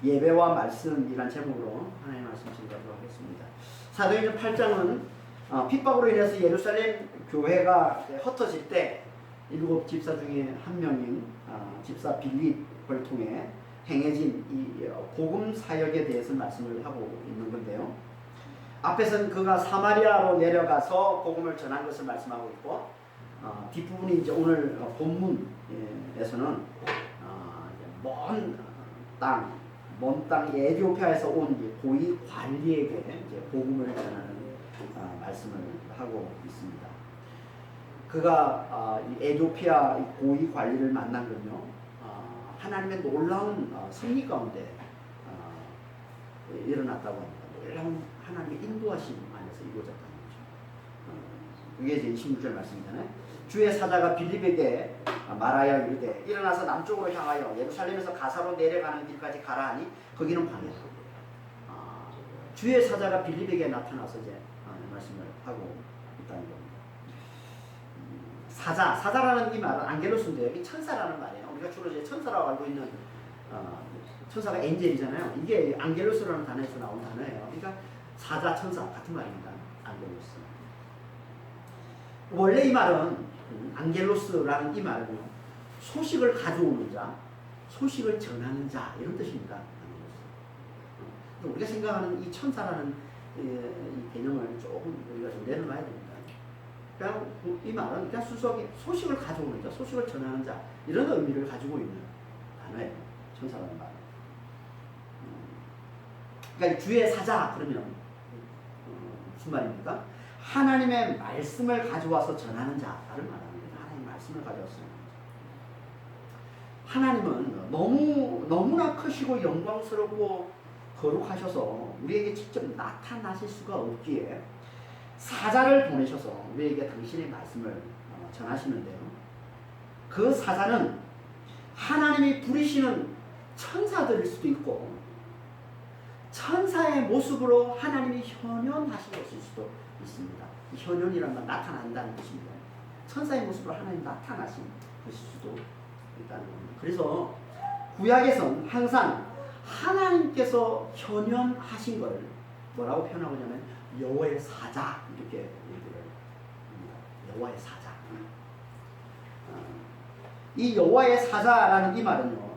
예배와 말씀이란 제목으로 하나님의 말씀 증거하도록 하겠습니다. 사도행전 8장은 핍박으로 인해서 예루살렘 교회가 흩어질 때 일곱 집사 중에 한 명인 집사 빌립을 통해 행해진 이 복음 사역에 대해서 말씀을 하고 있는 건데요. 앞에서는 그가 사마리아로 내려가서 복음을 전한 것을 말씀하고 있고, 뒷부분이 이제 오늘 본문에서는 먼 땅 에티오피아에서 온 고위 관리에게 이제 복음을 전하는 말씀을 하고 있습니다. 그가 에티오피아 고위 관리를 만난 건요, 하나님의 놀라운 섭리 가운데 일어났다고 합니다. 놀라운 하나님의 인도하심 안에서 이루어졌다는 거죠. 그게 이제 26절 말씀이잖아요. 주의 사자가 빌립에게 말하여 이르되 일어나서 남쪽으로 향하여 예루살렘에서 가사로 내려가는 길까지 가라 하니 거기는 광야다. 주의 사자가 빌립에게 나타나서 이제 말씀을 하고 있다는 겁니다. 사자라는 이 말은 안겔로스인데요. 이 천사라는 말이에요. 우리가 주로 이제 천사라고 알고 있는 천사가 엔젤이잖아요. 이게 안겔로스라는 단어에서 나온 단어예요. 그러니까 사자, 천사 같은 말입니다. 안겔로스. 원래 이 말은 안겔로스라는 이 말은요, 소식을 가져오는 자, 소식을 전하는 자 이런 뜻입니다. 우리가 생각하는 이 천사라는 이 개념을 조금 우리가 좀 내려놔야 됩니다. 그냥 이 말은 그냥 소식을 가져오는 자, 소식을 전하는 자 이런 의미를 가지고 있는 단어예요. 천사라는 말은. 그러니까 주의 사자 그러면 무슨 말입니까? 하나님의 말씀을 가져와서 전하는 자를 말합니다. 하나님의 말씀을 가져와서 전하는 자. 하나님은 너무나 크시고 영광스럽고 거룩하셔서 우리에게 직접 나타나실 수가 없기에 사자를 보내셔서 우리에게 당신의 말씀을 전하시는데요. 그 사자는 하나님이 부리시는 천사들일 수도 있고 천사의 모습으로 하나님이 현현하신 것일 수도 있습니다. 현현이란 말 나타난다는 뜻입니다. 천사의 모습으로 하나님 나타나신 것일 수도 있다는 겁니다. 그래서 구약에선 항상 하나님께서 현현하신 것을 뭐라고 표현하고 있냐면 여호와의 사자 이렇게 얘기를 합니다. 여호와의 사자. 이 여호와의 사자라는 이 말은요,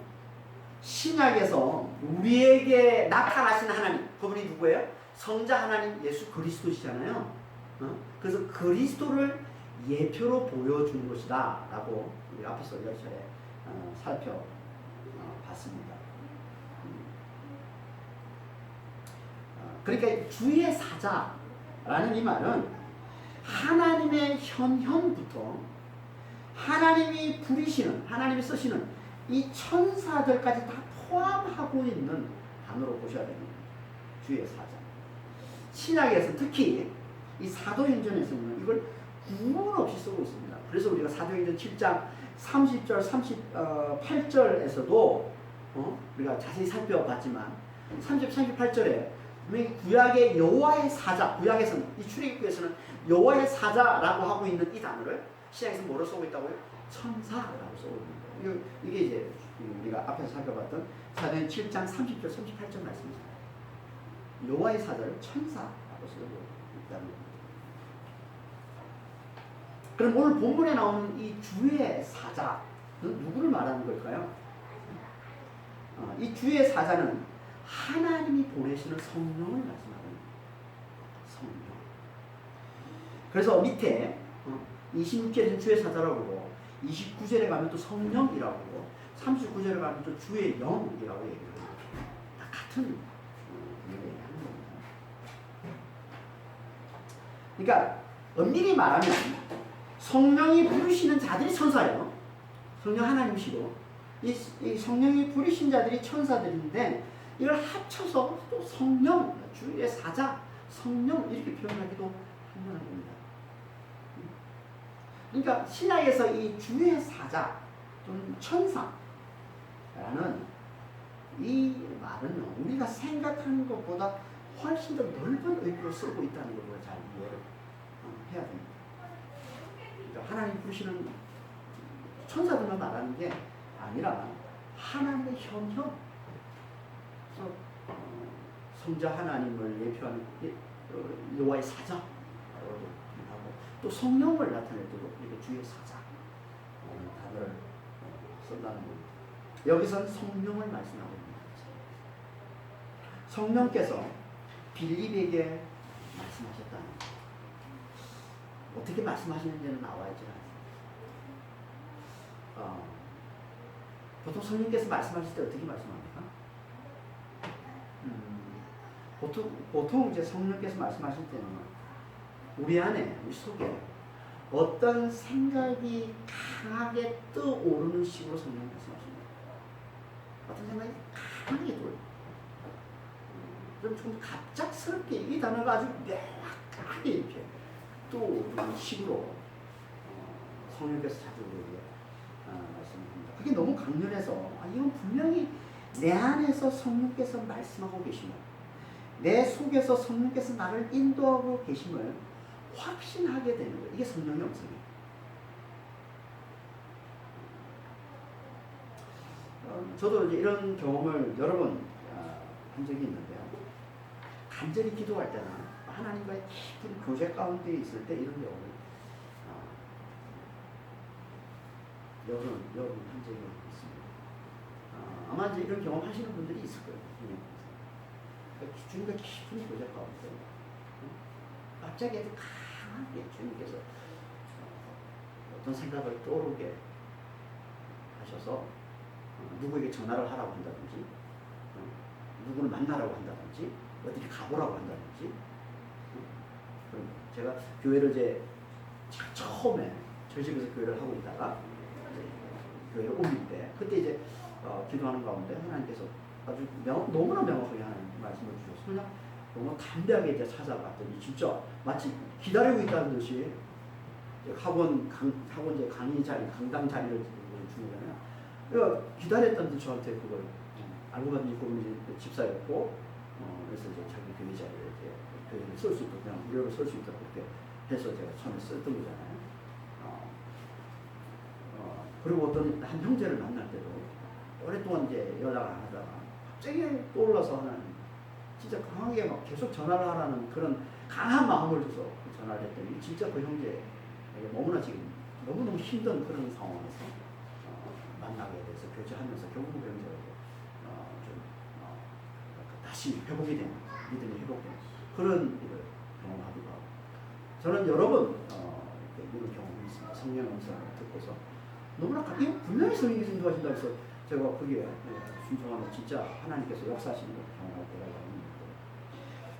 신약에서 우리에게 나타나신 하나님, 그분이 누구예요? 성자 하나님 예수 그리스도시잖아요. 그래서 그리스도를 예표로 보여준 것이다 라고 우리 앞에서 여러 차례 살펴봤습니다. 그러니까 주의 사자라는 이 말은 하나님의 현현부터 하나님이 부리시는, 하나님이 쓰시는 이 천사들까지 다 포함하고 있는 단어로 보셔야 됩니다. 주의 사자. 신약에서 특히 이 사도행전에서는 이걸 구분 없이 쓰고 있습니다. 그래서 우리가 사도행전 7장 30절, 38절에서도 우리가 자세히 살펴봤지만 38절에 구약의 여호와의 사자, 구약에서는 이 출애굽기에서는 여호와의 사자라고 하고 있는 이 단어를 신약에서 뭐로 쓰고 있다고요? 천사라고 쓰고 있습니다. 이게 이제 우리가 앞에서 살펴봤던 사도행전 7장 30절, 38절 말씀입니다. 여호와의 사자를 천사라고 쓰고 있다는 겁니다. 그럼 오늘 본문에 나오는 이 주의 사자는 누구를 말하는 걸까요? 이 주의 사자는 하나님이 보내시는 성령을 말씀합니다. 성령. 그래서 밑에 26절에는 주의 사자라고 그러고 29절에 가면 또 성령이라고 그러고 39절에 가면 또 주의 영이라고 얘기합니다. 다 같은 얘기를 하는 겁니다. 그러니까 엄밀히 말하면 성령이 부르시는 자들이 천사예요. 성령 하나님이시고 이 성령이 부르신 자들이 천사들인데 이걸 합쳐서 또 성령, 주의 사자, 성령 이렇게 표현하기도 한다는 겁니다. 그러니까 신약에서 이 주의 사자 또는 천사라는 이 말은요, 우리가 생각하는 것보다 훨씬 더 넓은 의미로 쓰고 있다는 걸 우리가 잘 이해를 해야 됩니다. 그러니까 하나님 부르시는 천사들만 말하는 게 아니라 하나님의 현현, 성자 하나님을 예표하는 여호와의 사자라고 하고 또 성령을 나타낼 때도 이렇게 주의 사자 단어를 쓴다는 겁니다. 여기서는 성령을 말씀하고 있는 거죠. 성령께서 빌립에게 말씀하셨다는 거예요. 어떻게 말씀하시는지는 나와 있지 않습니다. 보통 성령께서 말씀하실 때 어떻게 말씀합니까? 보통 이제 성령께서 말씀하실 때는 우리 안에, 우리 속에 어떤 생각이 강하게 떠오르는 식으로 성령 말씀하십니다. 어떤 생각이 강하게 떠오르는 좀 갑작스럽게 이 단어가 아주 명확하게 이렇게 떠오르는 식으로 성령께서 자주 우리에게 말씀합니다. 그게 너무 강렬해서 이건 분명히 내 안에서 성령께서 말씀하고 계시면 내 속에서 성령께서 나를 인도하고 계심을 확신하게 되는 거예요. 이게 성령의 음성이에요. 저도 이제 이런 경험을 여러 번 한 적이 있는데요. 간절히 기도할 때나 하나님과의 깊은 교제 가운데 있을 때 이런 경험을 여러 번 한 적이 있습니다. 아마 이제 이런 경험 하시는 분들이 있을 거예요. 주님과 깊은 교제 가운데 갑자기 아주 강하게 주님께서 어떤 생각을 떠오르게 하셔서 누구에게 전화를 하라고 한다든지 누구를 만나라고 한다든지 어디를 가보라고 한다든지 제가 교회를 이제 처음에 저희 집에서 교회를 하고 있다가 교회를 옮길 때 그때 이제 기도하는 가운데 하나님께서 아주 너무나 명확하게 하나님 말씀을 주셔서 그냥 너무 담대하게 이제 찾아갔더니 진짜 마치 기다리고 있다는 듯이 학원 이제 강의 자리, 강당 자리를 주잖아요. 그러니까 기다렸던 듯 저한테 그걸 알고 봤더니 그분이 이제 집사였고 그래서 이제 자기 교회 자리에 이제 교회를 쓸 수 있도록 그냥 무료로 쓸 수 있도록 그렇게 해서 제가 처음에 썼던 거잖아요. 그리고 어떤 한 형제를 만날 때도 오랫동안 이제 연락을 안 하다가 갑자기 떠올라서 하는 진짜 강하게 막 계속 전화를 하라는 그런 강한 마음을 줘서 전화를 했더니 진짜 그 형제에게 너무나 지금 너무너무 힘든 그런 상황에서 만나게 돼서 교제하면서 결국 그 형제가 좀 다시 회복이 되는 믿음이 회복되는 그런 일을 경험하기도 하고 저는 여러 번 이런 경험이 있습니다. 성령 음성을 듣고서 너무나 이거 분명히 성령께서 인도하신다 해서 제가 거기에 순종하면 진짜 하나님께서 역사하시는 걸 경험할 때가 있는데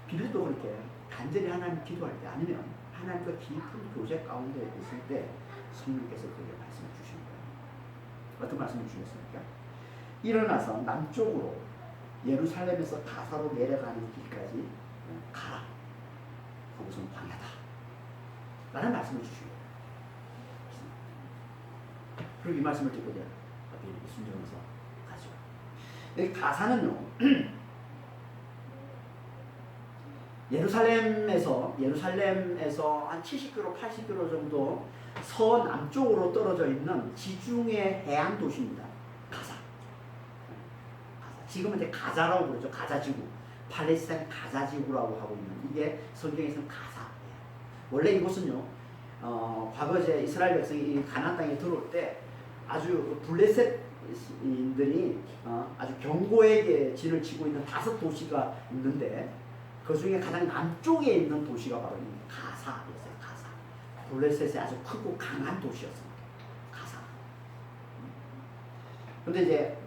빌립도 그렇게 간절히 하나님 기도할 때 아니면 하나님과 깊은 교제 가운데 있을 때 성령께서 그에게 말씀을 주시는 거예요. 어떤 말씀을 주셨습니까? 일어나서 남쪽으로 예루살렘에서 가사로 내려가는 길까지 가라. 거기서는 광야다. 라는 말씀을 주시고 그리고 이 말씀을 듣고 이제 빌립이 순종해서 가죠. 여기 가사는요. 예루살렘에서 한 70km, 80km 정도 서남쪽으로 떨어져 있는 지중해 해안 도시입니다. 가사. 지금은 이제 가자라고 그러죠. 가자지구. 팔레스타인 가자지구라고 하고 있는 이게 성경에서는 가사예요. 원래 이곳은요. 과거 이제 이스라엘 백성이 이 가나안 땅에 들어올 때 아주 블레셋인들이 아주 경고에게 진을 치고 있는 5 도시가 있는데 그 중에 가장 남쪽에 있는 도시가 바로 이 가사였어요. 가사. 블레셋의 아주 크고 강한 도시였습니다. 가사. 근데 이제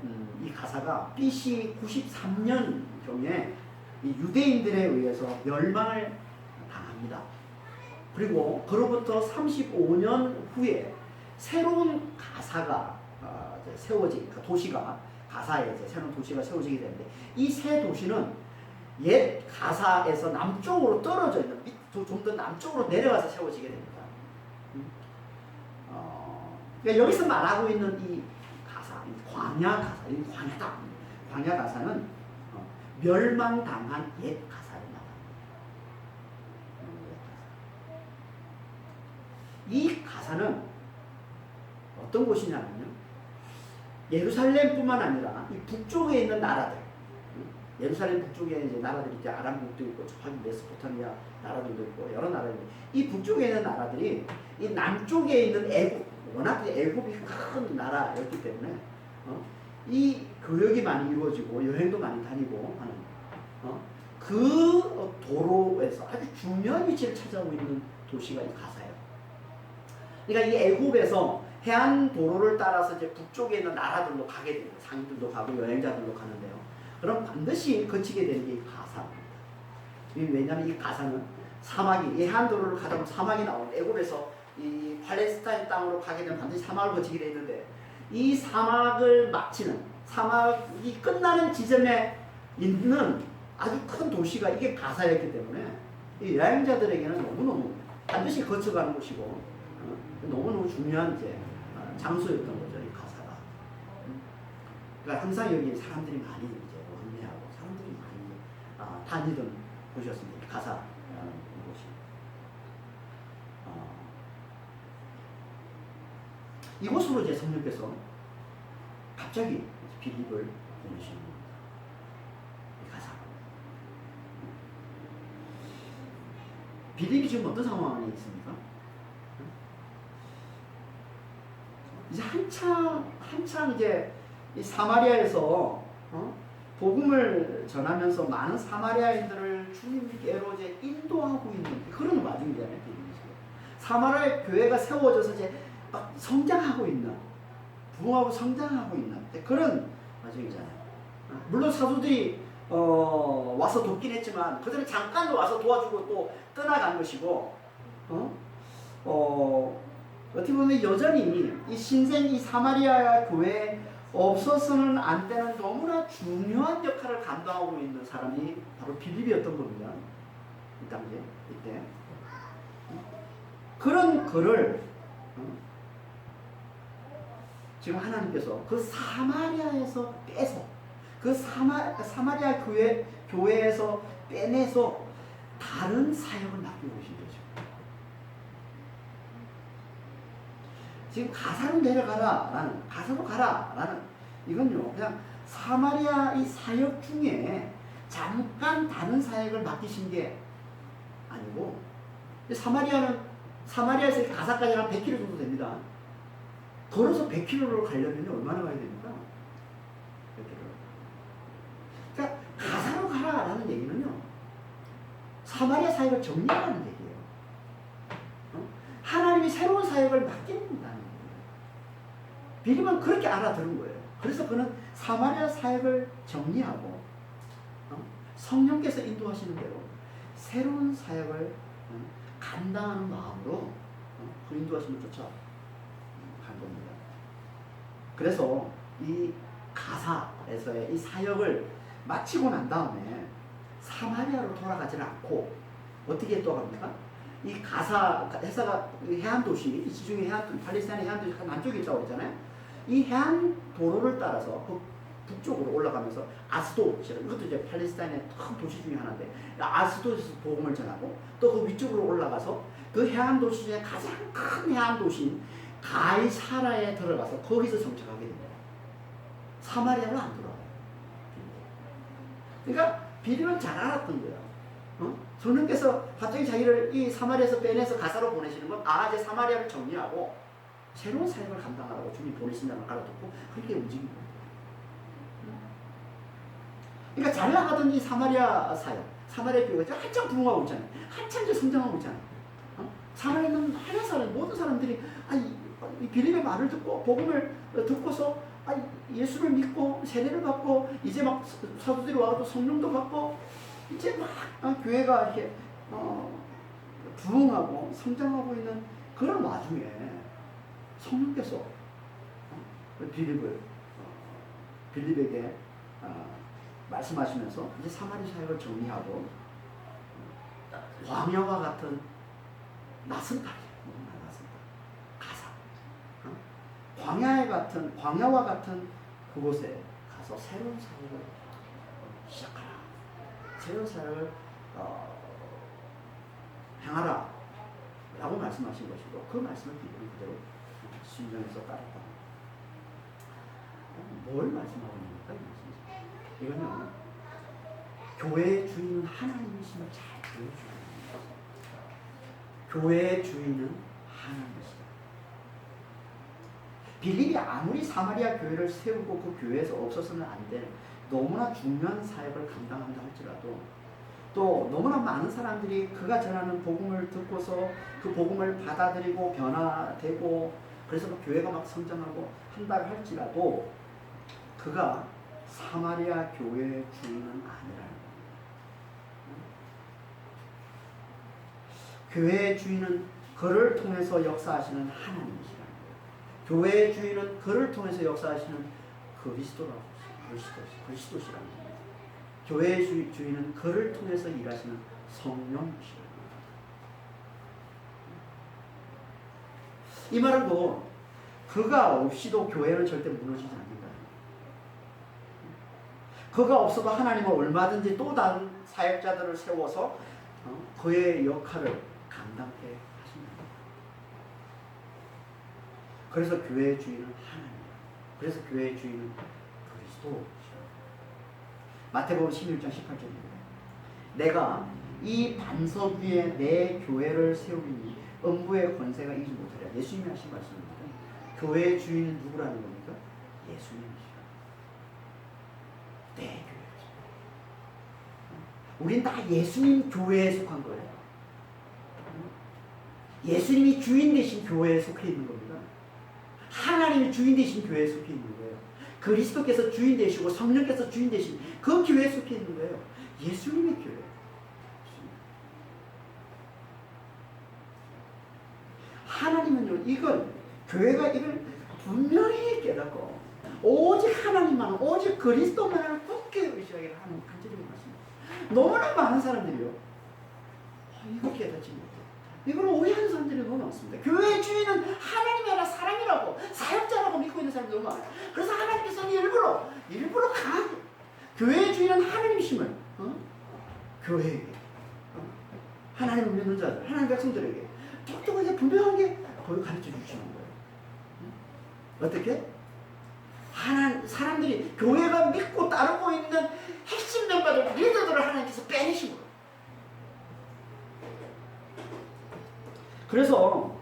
이 가사가 BC 93년경에 이 유대인들에 의해서 멸망을 당합니다. 그리고 그로부터 35년 후에 새로운 가사가 세워지니까 도시가 가사에 이제 새로운 도시가 세워지게 되는데 이 새 도시는 옛 가사에서 남쪽으로 떨어져 있는 좀 더 남쪽으로 내려가서 세워지게 됩니다. 그러니까 여기서 말하고 있는 이 가사, 이 광야 가사, 이 광야다. 광야 가사는 멸망당한 옛 가사를 말합니다. 이 가사는 어떤 곳이냐면요. 예루살렘뿐만 아니라 이 북쪽에 있는 나라들, 예루살렘 북쪽에 이제 나라들이 이제 아람국도 있고 저기 메소포타미아 나라들도 있고 여러 나라들이 이 북쪽에 있는 나라들이 이 남쪽에 있는 애굽 워낙 애굽이 큰 나라였기 때문에 이 교역이 많이 이루어지고 여행도 많이 다니고 하는 그 도로에서 아주 중요한 위치를 차지하고 있는 도시가 이 가사예요. 그러니까 이 애굽에서 해안 도로를 따라서 이제 북쪽에 있는 나라들로 가게 됩니다. 상인들도 가고 여행자들도 가는데요. 그럼 반드시 거치게 되는 게 이 가사입니다. 왜냐하면 이 가사는 사막이 이 해안 도로를 가다 보면 사막이 나오는데 애굽에서 이 팔레스타인 땅으로 가게 되면 반드시 사막을 거치게 되어 있는데 이 사막을 마치는 사막이 끝나는 지점에 있는 아주 큰 도시가 이게 가사였기 때문에 이 여행자들에게는 너무너무 반드시 거쳐가는 곳이고 너무너무 중요한 이제 장소였던 거죠, 이 가사가. 그러니까 항상 여기 사람들이 많이 이제 왕래하고 사람들이 많이 다니던 곳이었습니다. 가사라는 곳이. 이곳으로 이제 성령께서 갑자기 빌립을 보내시는 겁니다. 이 가사. 빌립이 지금 어떤 상황에 있습니까? 이제 한창 이제 이 사마리아에서 복음을 전하면서 많은 사마리아인들을 주님께로 이제 인도하고 있는 그런 와중이잖아요. 사마리아 교회가 세워져서 이제 막 성장하고 있는, 부흥하고 성장하고 있는 그런 와중이잖아요. 물론 사도들이 와서 돕긴 했지만 그들은 잠깐 와서 도와주고 또 떠나간 것이고, 어떻게 보면 여전히 이 신생 이 사마리아 교회에 없어서는 안 되는 너무나 중요한 역할을 감당하고 있는 사람이 바로 빌립이었던 겁니다. 이 당시에, 이때. 그런 그를 지금 하나님께서 그 사마리아에서 빼서 그 사마리아 교회에서 빼내서 다른 사역을 맡기고 계신 거죠. 지금 가사로 내려가라 가사로 가라 이건요 그냥 사마리아 이 사역 중에 잠깐 다른 사역을 맡기신 게 아니고, 사마리아에서 가사까지 한 100km 정도 됩니다. 걸어서 100km로 가려면 얼마나 가야 됩니까? 100km. 그러니까 가사로 가라라는 얘기는요 사마리아 사역을 정리하는 얘기예요. 하나님이 새로운 사역을 맡긴다는 거예요. 빌립은 그렇게 알아들은 거예요. 그래서 그는 사마리아 사역을 정리하고 성령께서 인도하시는 대로 새로운 사역을 감당하는 마음으로 그 인도하심을 쫓아간 겁니다. 그래서 이 가사에서의 이 사역을 마치고 난 다음에 사마리아로 돌아가지는 않고 어떻게 또 합니까? 이 가사 회사가 해안 도시, 이 지중해 해안 팔레스타인 해안 도시 남쪽에 있다고 했잖아요. 이 해안 도로를 따라서 그 북쪽으로 올라가면서 아스돗, 이것도 이제 팔레스타인의 큰 도시 중에 하나인데 아스돗에서 복음을 전하고 또 그 위쪽으로 올라가서 그 해안 도시 중에 가장 큰 해안 도시인 가이사라에 들어가서 거기서 정착하게 됩니다. 사마리아로 안 돌아가요. 그러니까 빌립은 잘 알았던 거예요. 성령께서 갑자기 자기를 이 사마리아에서 빼내서 가사로 보내시는 건 이제 사마리아를 정리하고 새로운 사역을 감당하라고 주님이 보내신다는 걸 알아듣고 그렇게 움직인 거예요. 그러니까 잘 나가던 이 사마리아 사역, 사마리아 교회가 한참 부흥하고 있잖아요. 한참 이제 성장하고 있잖아요. 사마리아는 많은 사람, 모든 사람들이 이 빌립의 말을 듣고 복음을 듣고서 예수를 믿고 세례를 받고 이제 막 사도들이 와서 성령도 받고 이제 막 교회가 이렇게 부흥하고 성장하고 있는 그런 와중에 성령께서 빌립에게 말씀하시면서 이제 사마리 사역을 정리하고 광야와 같은 낯선 땅이에요. 가사. 광야와 같은 그곳에 가서 새로운 사역을 시작하라. 새로운 사역을 행하라 라고 말씀하신 것이고 그 말씀을 빌립은 그대로 순종해서 따랐다. 뭘 말씀하고 있는 겁니까? 이거는 교회의 주인은 하나님이심을 잘 보여주는 거예요. 교회의 주인은 하나님이시다. 빌립이 아무리 사마리아 교회를 세우고 그 교회에서 없어서는 안 될 너무나 중요한 사역을 감당한다 할지라도 또 너무나 많은 사람들이 그가 전하는 복음을 듣고서 그 복음을 받아들이고 변화되고 그래서 그 교회가 막 성장하고 한다 할지라도 그가 사마리아 교회의 주인은 아니라는 거예요. 교회의 주인은 그를 통해서 역사하시는 하나님이시라는 거예요. 교회의 주인은 그를 통해서 역사하시는 그리스도시라는 거예요. 교회의 주인은 그를 통해서 일하시는 성령이시라는 거예요. 이 말은 뭐 그가 없이도 교회는 절대 무너지지 않는다. 그가 없어도 하나님은 얼마든지 또 다른 사역자들을 세워서 그의 역할을 감당케 하신다. 그래서 교회의 주인은 하나님이에요. 그래서 교회의 주인은 그리스도시라고. 마태복음 16장 18절입니다. 내가 이 반석 위에 내 교회를 세우리니 음부의 권세가 이기지 못하리라. 예수님이 하신 말씀입니다. 교회의 주인은 누구라는 겁니까? 예수님이시라. 내 교회죠. 우린 다 예수님 교회에 속한 거예요. 예수님이 주인 되신 교회에 속해 있는 겁니다. 하나님이 주인 되신 교회에 속해 있는 거예요. 그리스도께서 주인 되시고 성령께서 주인 되신 그 교회에 속해 있는 거예요. 예수님의 교회. 하나님은요, 교회가 이걸 분명히 깨닫고 오직 하나님만, 오직 그리스도만을 굳게 의지하기를 하는 간절히 원하십니다. 너무나 많은 사람들이요, 이거 깨닫지 못해. 이걸 오해하는 사람들이 너무 많습니다. 교회의 주인은 하나님이 아니라 사람이라고, 사역자라고 믿고 있는 사람들이 너무 많아요. 그래서 하나님께서는 일부러 강하게 교회의 주인은 하나님이심을 교회에게, 하나님을 믿는 자들, 하나님 백성들에게 똑똑하게 분명하게 거기 가르쳐 주시는 거예요. 어떻게? 사람들이 교회가 믿고 따르고 있는 핵심 멤버들, 리더들을 하나님께서 빼내신 거예요. 그래서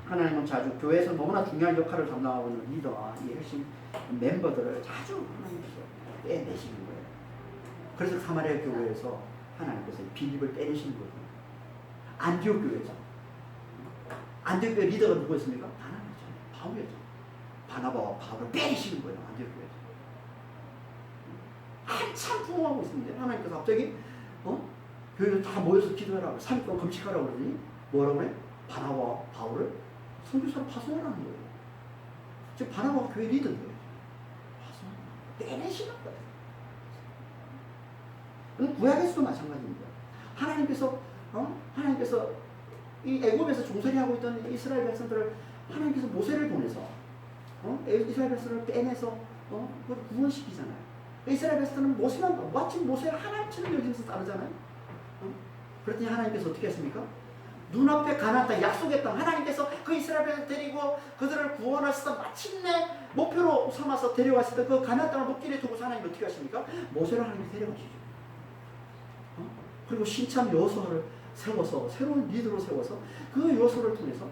하나님은 자주 교회에서 너무나 중요한 역할을 담당하고 있는 리더와 이 핵심 멤버들을 자주 하나님께서 빼내시는 거예요. 그래서 사마리아 교회에서 하나님께서 빌립을 빼내시는 거예요. 안디옥 교회죠. 안디옥 교회 리더가 누구였습니까? 바나바였죠. 바울이었죠. 바나바와 바울을 빼내시는 거예요. 안디옥 교회에서. 한참 부흥하고 있습니다. 하나님께서 갑자기 교회를 다 모여서 기도하라고 3일 동안 금식하라고 그러더니 뭐라고 그래? 바나바와 바울을 선교사로 파송하라는 거예요. 즉 바나바가 교회 리더인 거예요. 빼내시는 거예요. 구약에서도 마찬가지입니다. 하나님께서 이 애굽에서 종살이 하고 있던 이스라엘 백성들을 하나님께서 모세를 보내서 이스라엘 백성을 빼내서 그걸 구원시키잖아요. 이스라엘 백성은 모세만 마침 모세를 하나님처럼 여기면서 따르잖아요. 그랬더니 하나님께서 어떻게 했습니까? 눈앞에 가나안 땅, 약속의 땅, 하나님께서 그 이스라엘 백성을 데리고 그들을 구원하셔서 마침내 목표로 삼아서 데려갔을 때 그 가나안 땅을 목길에 두고 하나님 어떻게 하십니까? 모세를 하나님 데려가시죠. 그리고 신참 여호수아를 세워서 새로운 리더로 세워서 그 여호수아를 통해서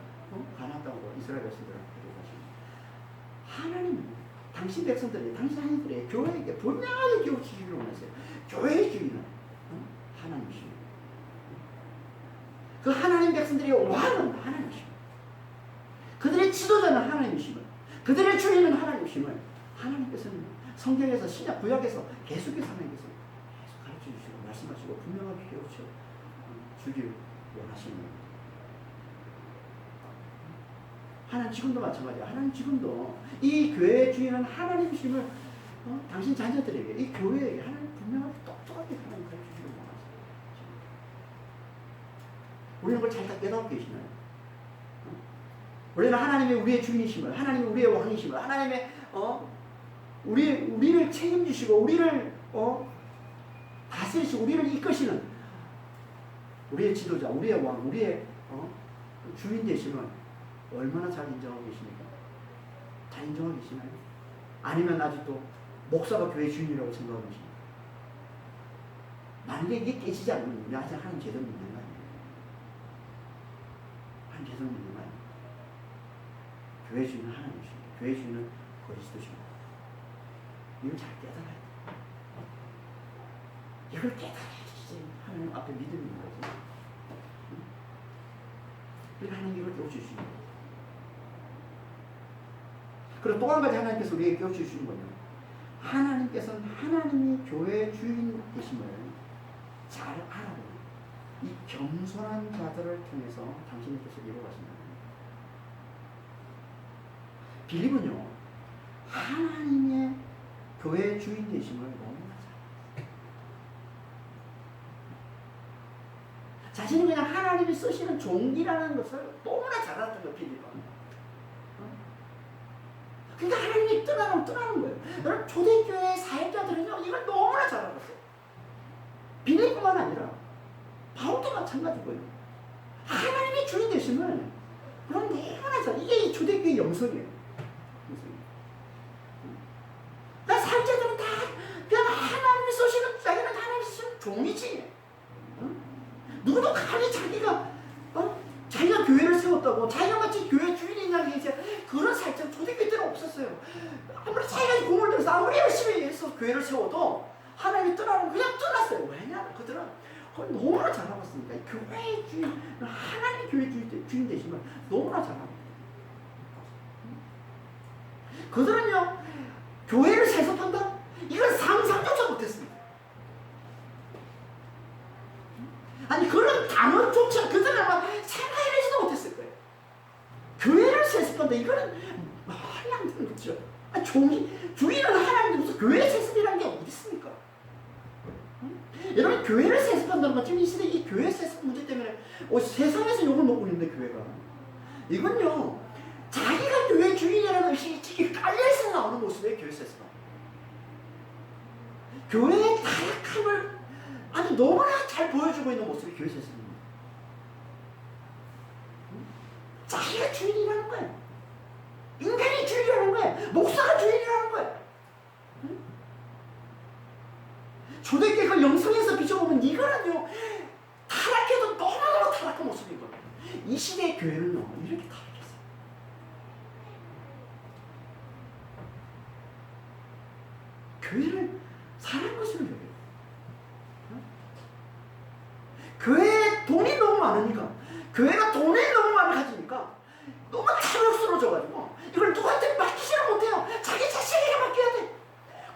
가나안 땅으로 이스라엘 백성들을 데려가십니다. 하나님은 당신 백성들이, 당신 하나님들의 교회에게 분명하게 기울이기를 원하세요. 교회의 주인은 하나님이십니다. 그 하나님 백성들이 왕은 하나님이십니다. 그들의 지도자는 하나님이심을, 그들의 주인은 하나님이심을 하나님께서는 성경에서 신약 구약에서 계속해서 하나님께서 계속 가르쳐 주시고 말씀하시고 분명하게 깨우쳐 주길 원하시는 겁니다. 하나님 지금도 마찬가지야. 하나님 지금도 이 교회의 주인은 하나님이심을 당신 자녀들에게, 이 교회에게 하나님 분명하게 똑똑하게 하나님 가르쳐 주길 원하세요. 우리는 그걸 잘 다 깨닫고 계시나요? 우리는 하나님이 우리의 주인이심을, 하나님이 우리의 왕이심을, 하나님의 우리를 책임지시고 우리를 다스리시고 우리를 이끄시는 우리의 지도자, 우리의 왕, 우리의 주인 되심을 얼마나 잘 인정하고 계십니까? 다 인정하고 계시나요? 아니면 아직도 목사가 교회 주인이라고 생각하고 계십니까? 만약에 이게 깨지지 않으면 우리 아직 하나님 제대로 믿는 거 아니에요. 하나님 제대로 믿는 거 아니에요. 교회 주인은 하나님이십니다. 교회 주인은 그리스도십니다. 이걸 잘 깨달아야 돼. 이걸 깨달아야지 하나님 앞에 믿음이 있는 거지. 그러니까 하나님 이걸 깨워주시는 거예요. 그리고 또 한 가지 하나님께서 우리에게 깨워주시는 거예요. 하나님께서는 하나님이 교회의 주인 되심을 잘 알아보는 이 겸손한 자들을 통해서 당신께서 이루어가신다. 빌립은요, 하나님의 교회의 주인 되심을 너무나 잘 자신이 그냥 하나님이 쓰시는 종이라는 것을 너무나 잘 알았던 거예요, 빌립은. 그러니까 하나님이 떠나는 거예요. 여러분, 초대교회 사역자들은요, 이걸 너무나 잘 알았어요. 빌립뿐만 아니라 바울도 마찬가지고요. 하나님의 주인 되심을 그럼 너무나 잘, 이게 초대교회 영성이에요. 나 사역자들은 다 그냥 하나님이 쓰시는, 자기는 하나님이 쓰시는 종이지. 누구도 감히 자기가 자기가 교회를 세웠다고, 자기가 마치 교회 주인이냐고 이제 그런 사역자 초대교회 때는 없었어요. 아무리 자기가 공을 들여서 아무리 열심히 해서 교회를 세워도 하나님이 떠나면 그냥 떠났어요. 왜냐하면 그들은 너무나 잘 알았으니까. 교회의 주인, 하나님의 교회 주인 되시면 너무나 잘 알아요. 그들은요, 교회를 세습한다? 이건 상상조차 못했습니다. 아니, 그런 단어조차 그들은 아마 생각해내지도 못했을 거예요. 교회를 세습한다? 이거는 말이 안 되는 거죠. 아니, 주인은 하나님인데 무슨 교회 세습이라는 게 어디 있습니까? 여러분, 교회를 세습한다는 건 지금 이 시대 이 교회 세습 문제 때문에 세상에서 욕을 먹고 있는데, 교회가. 이건요, 자기가 교회 주인이라는 의식이 깔려있어 나오는 모습이에요, 교회 세습은. 교회의 타락함을 아주 너무나 잘 보여주고 있는 모습이 교회 세습입니다. 자기가 주인이라는 거예요. 인간이 주인이라는 거예요. 목사가 주인이라는 거예요. 초대교회가 영성에서 비춰보면 이거는요, 타락해도 너무너무 타락한 모습인 거예요. 이 시대의 교회는요, 이렇게 타락했어요. 교회를 사는 것으로 여겨요. 교회에 돈이 너무 많으니까, 교회가 돈이 너무 많이 가지니까 너무 탐욕스러워져가지고 이걸 누구한테 맡기지를 못해요. 자기 자신에게 맡겨야 돼.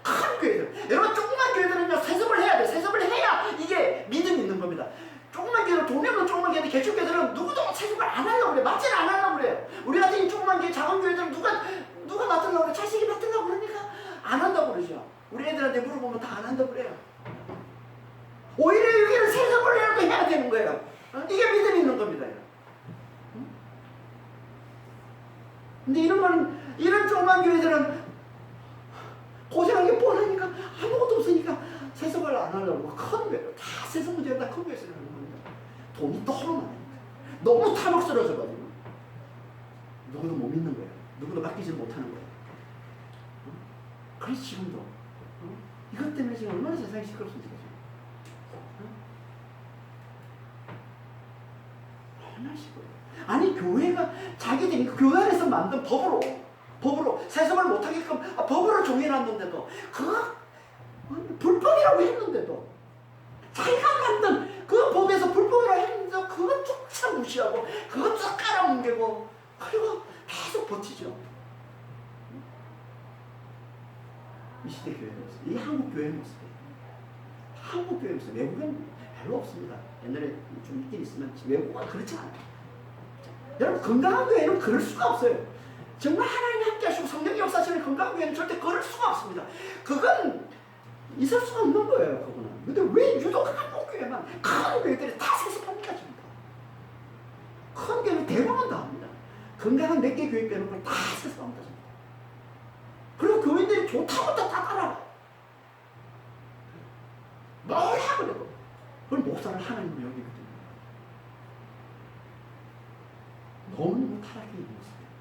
큰 교회들, 여러분, 조그만 교회들은요, 세습을 해야 돼. 세습을 해야 이게 믿음이 있는 겁니다. 조그만 교회들, 돈이 없는 조그만 교회들, 개척 교회들은 누구도 세습을 안 하려고 그래. 맡지는 안 하려고 그래요. 우리 같은 이 조그만 교회, 작은 교회들은 누가 맡으려고 그래. 자식이 맡으려고 그러니까 안 한다고 그러죠. 우리 애들한테 물어보면 다 안 한다고 그래요. 오히려 여기는 세습을 해야 되는 거예요. 이게 믿음이 있는 겁니다. 근데 이런 조그만 교회들은 고생한 게 뻔하니까 아무것도 없으니까 세습을 안 하려고 큰 교회, 다 세습 문제는 다 큰 교회에서 하는 겁니다. 돈이 너무 많으니까. 너무 탐욕스러워져가지고 누구도 못 믿는 거예요. 누구도 맡기지 못하는 거예요. 그래서 지금도 이것 때문에 지금 얼마나 세상이 시끄럽습니까? 얼마나 시끄러워요. 아니, 교회가 자기들이 교회 안에서 만든 법으로 세습을 못하게끔 법으로 정해놨는데도 그거 불법이라고 했는데도 자기가 만든 그 법에서 불법이라고 했는데도 그것조차 무시하고 그것조차 깔아뭉개고 그리고 계속 버티죠. 이 시대 교회의 모습, 이 한국 교회의 모습이에요. 한국 교회의 모습, 외국은 별로 없습니다. 옛날에 좀 있긴 있으면 외국은 그렇지 않아요. 여러분, 건강한 교회는 그럴 수가 없어요. 정말 하나님이 함께 하시고 성령 역사하시는 건강한 교회는 절대 그럴 수가 없습니다. 그건 있을 수가 없는 거예요, 그거는. 근데 왜 유독 한국 교회만, 큰 교회들이 다 세습합니까, 지금? 큰 교회는 대부분 다 합니다. 건강한 몇 개 교회 빼놓고 다 세습합니다, 지금. 그리고 교인들이 좋다고 다 따라가요. 뭘 하고 그래도. 그걸 목사를 하나님으로 여기거든요. 너무너무 타락해 있는 모습이에요.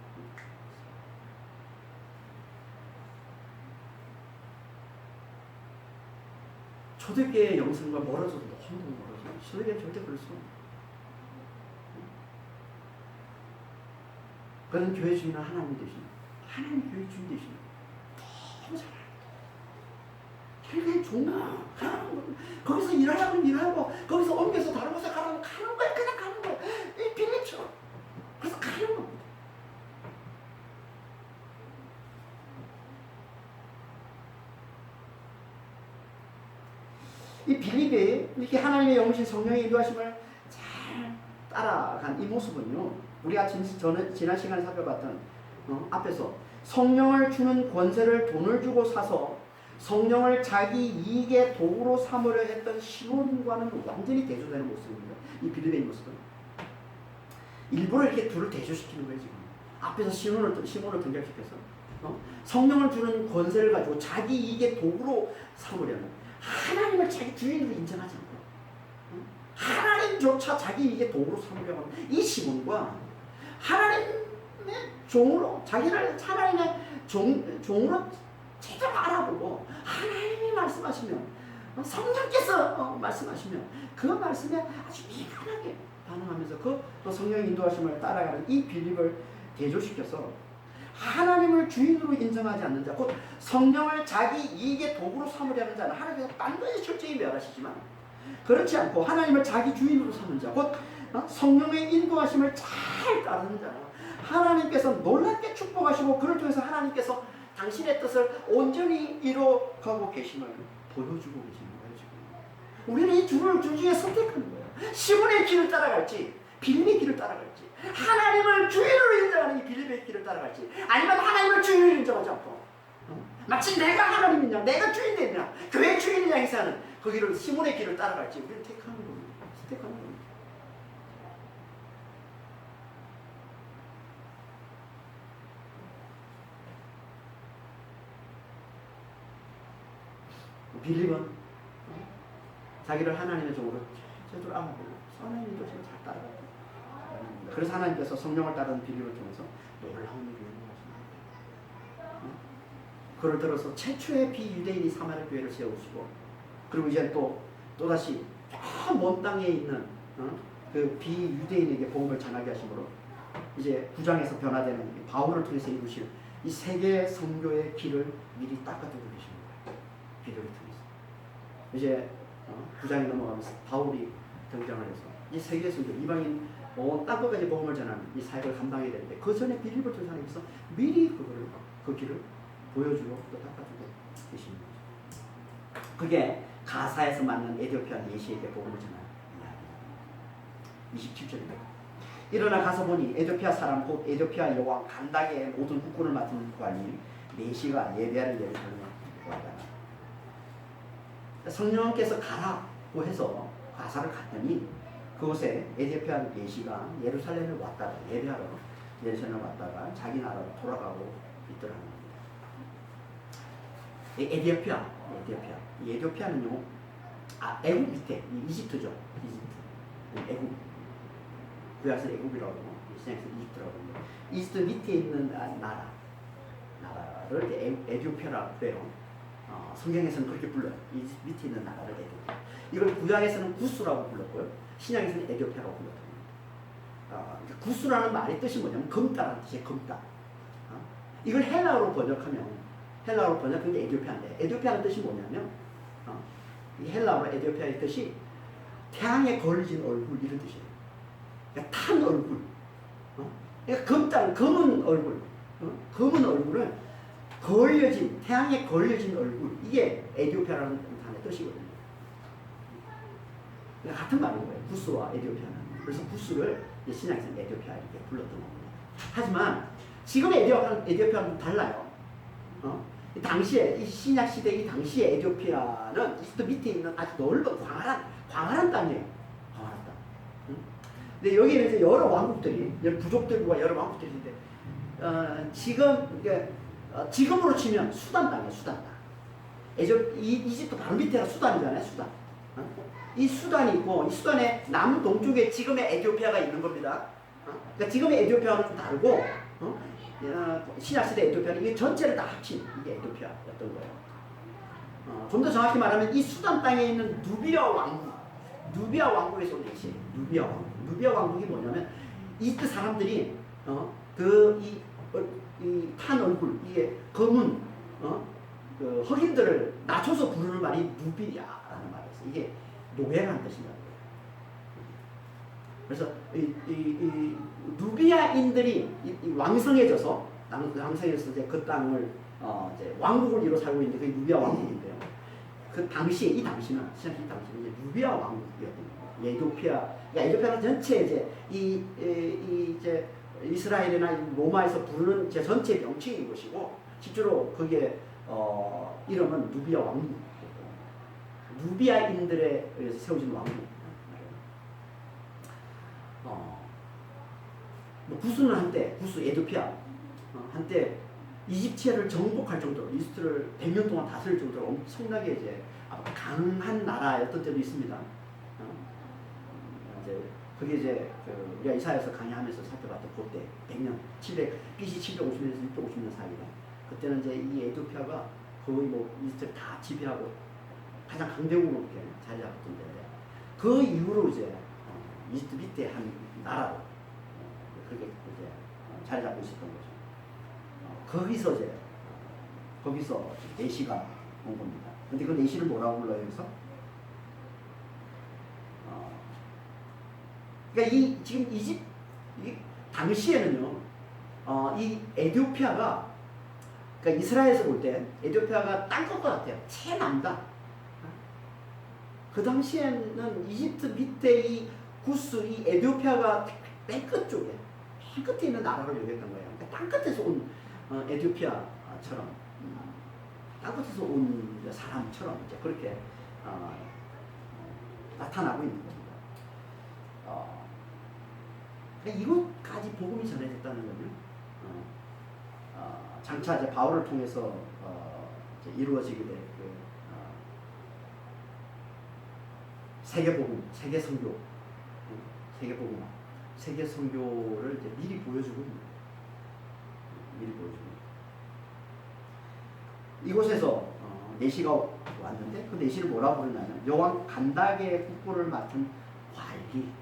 초대교회의 영성과 멀어져도 너무 멀어져. 초대교회는 절대 그럴 수 없어. 그런 교회 주인은 하나님이 되시는, 하나님 교회 주인 되시는 너무 잘 알아요. 교회 종 거기서 일하라고 일하고, 거기서 옮겨서 다른 곳에 가라고 가는 거야. 그냥 가는 거야. 이 빌립처럼. 그래서 가는 겁니다. 이 빌립이 이렇게 하나님의 영신 성령의 인도하심을 잘 따라간 이 모습은요, 우리가 지난 시간에 살펴봤던 앞에서 성령을 주는 권세를 돈을 주고 사서 성령을 자기 이익의 도구로 삼으려 했던 시몬과는 완전히 대조되는 모습입니다. 이 빌립의 모습은 일부러 이렇게 둘을 대조시키는 거예요. 지금 앞에서 시몬을 등장시켜서 성령을 주는 권세를 가지고 자기 이익의 도구로 삼으려는, 하나님을 자기 주인으로 인정하지 않고 하나님조차 자기 이익의 도구로 삼으려고 하는 이 시몬과 하나님의 종으로, 자기를 하나님의 종으로 제대로 알아보고 하나님이 말씀하시면, 성령께서 말씀하시면 그 말씀에 아주 민감하게 반응하면서 그 성령의 인도하심을 따라가는 이 빌립을 대조시켜서 하나님을 주인으로 인정하지 않는 자, 곧 성령을 자기 이익의 도구로 삼으려는 자는 하나님께서 반드시 철저히 멸하시지만, 그렇지 않고 하나님을 자기 주인으로 삼는 자, 곧 성령의 인도하심을 잘 따르는 자는 하나님께서 놀랍게 축복하시고 그를 통해서 하나님께서 당신의 뜻을 온전히 이루어가고 계심을 보여주고 계시는 거예요. 지금 우리는 이 둘 중에 선택하는 거예요. 시몬의 길을 따라갈지 빌립의 길을 따라갈지, 하나님을 주인으로 인정하는 이 빌립의 길을 따라갈지, 아니면 하나님을 주인으로 인정하지 않고 마치 내가 하나님이냐, 내가 주인 되냐, 교회 주인이냐 행세하는 그 길을, 시몬의 길을 따라갈지 우리는 택하는 겁니다. 선택하는 겁니다. 빌립은 자기를 하나님의 종으로 제대로 알아보고 하나님의 인도심을 잘 따라가고, 그래서 하나님께서 성령을 따르는 빌립을 통해서 놀라운 일을 이루어가십니다. 그를 들어서 최초의 비유대인이 사마리아 교회를 세우시고, 그리고 이제 또다시 저 먼 땅에 있는 그 비유대인에게 복음을 전하게 하심으로 이제 9장에서 변화되는 바울을 통해서 이루실 이 세계 선교의 길을 미리 닦아두고 계십니다. 빌립을 통해서 이제 9장에 넘어가면서 바울이 등장을 해서 이 세계 선교, 이방인 온 땅끝까지 복음을 전하는 이 사역을 감당해야 되는데, 그 전에 빌립을 통해서 하나님께서 미리 그 길을 보여주고 또 닦아주고 계시는 거죠. 그게 가사에서 만난 에디오피아 내시에게 복음을 전하는 이야기입니다. 27절입니다. 일어나 가서 보니 에디오피아 사람 곧 에디오피아 여왕 간닥의 모든 국군을 맡은 관리 내시가 예배하는 예루살렘에 왔다. 성령께서 가라고 해서 가사를 갔더니 그곳에 에디오피아 내시가 예루살렘에 왔다가 예배하러 예루살렘에 왔다가 자기 나라로 돌아가고 있더라는 겁니다. 에디오피아는요, 애국 밑에 이집트죠. 이집트, 애국. 구약에서 애국이라고 하고 신약에서 이집트라고 합니다. 이집트 밑에 있는 나라를 에디오피아라고 해요. 성경에서는 그렇게 불러요. 이집트 밑에 있는 나라를 에디오피아. 이걸 구약에서는 구스라고 불렀고요, 신약에서는 에디오피아라고 불렀답니다. 구스라는 말의 뜻이 뭐냐면 검다라는 뜻이에요. 검다. 이걸 헬라어로 번역하면 게 에디오피아인데, 에디오피아는 뜻이 뭐냐면 이 헬라어로 에디오피아의 뜻이 태양에 걸린 얼굴, 이런 뜻이에요. 그러니까 탄 얼굴, 그러니까 검은 얼굴, 검은 얼굴은 걸려진, 태양에 걸려진 얼굴, 이게 에디오피아라는 단어의 뜻이거든요. 그러니까 같은 말인 거예요. 구스와 에디오피아는. 그래서 구스를 신약에서는 에디오피아 이렇게 불렀던 겁니다. 하지만 지금의 에디오피아는 달라요. 이 당시에, 이 신약 시대 이 당시에 에디오피아는 이집트 밑에 있는 아주 넓은 광활한 땅이에요. 광활한 땅. 근데 여기는 이제 여러 왕국들이, 부족들과 여러 왕국들이 있는데, 지금으로 치면 수단 땅이에요. 수단 땅. 이집트 바로 밑에가 수단이잖아요. 수단. 이 수단이 있고, 이 수단의 남동쪽에 지금의 에디오피아가 있는 겁니다. 그러니까 지금의 에디오피아는 다르고, 신약시대 에디오피아는 이게 전체를 다 합친 이게 에디오피아였던 거예요. 좀 더 정확히 말하면 이 수단 땅에 있는 누비아 왕국에서 온 내시예요. 누비아 왕국이 뭐냐면 이집트 사람들이 이 탄 얼굴, 이게 검은 그 흑인들을 낮춰서 부르는 말이 누비아라는 말이었어요. 이게 노예라는 뜻입니다. 그래서 이 누비아인들이 왕성해져서 이제 그 땅을 이제 왕국을 이루어 살고 있는데 그게 누비아 왕국인데요. 이 당시는 이제 누비아 왕국이었던 거예요. 에티오피아는 전체 이제 이스라엘이나 로마에서 부르는 제 전체 명칭인 것이고 실제로 그게 이름은 누비아 왕국. 누비아인들에 의해서 세워진 왕국. 구스는 구스 에티오피아 한때 이집트를 정복할 정도로 이집트를 100년 동안 다스릴 정도로 엄청나게 이제 강한 나라였던 때도 있습니다. 이제 그게 이제 우리가 이사야에서 강의하면서 살펴봤던 그때 100년, BC 750년에서 650년 사이에 그때는 이제 이 에티오피아가 거의 이집트를 다 지배하고 가장 강대국으로 이렇게 자리 잡았던 때인데 그 이후로 이제 이집트 밑에 한 나라로 그렇게 이제 자리 잡고 있었던 거죠. 거기서 내시가 온 겁니다. 근데 그 내시를 뭐라고 불러요, 여기서? 그러니까 지금 이 당시에는요, 이 에티오피아가, 그러니까 이스라엘에서 볼 때 에티오피아가 땅끝 같아요. 최남단. 그 당시에는 이집트 밑에 이 구스, 이 에티오피아가 맨 끝 쪽에, 맨 끝에 있는 나라를 여겼던 거예요. 그러니까 땅끝에서 온 에티오피아처럼, 땅끝에서 온 사람처럼 이제 그렇게 나타나고 있는 겁니다. 이것까지 복음이 전해졌다는 거는 장차 이제 바울을 통해서 이제 이루어지게 될 세계복음, 세계선교, 세계선교를 이제 미리 보여주고 있는 거예요. 미리 보여주고. 이곳에서 내시가 왔는데 그 내시를 뭐라고 부르냐면 여왕 간닥의 국부를 맡은 활기.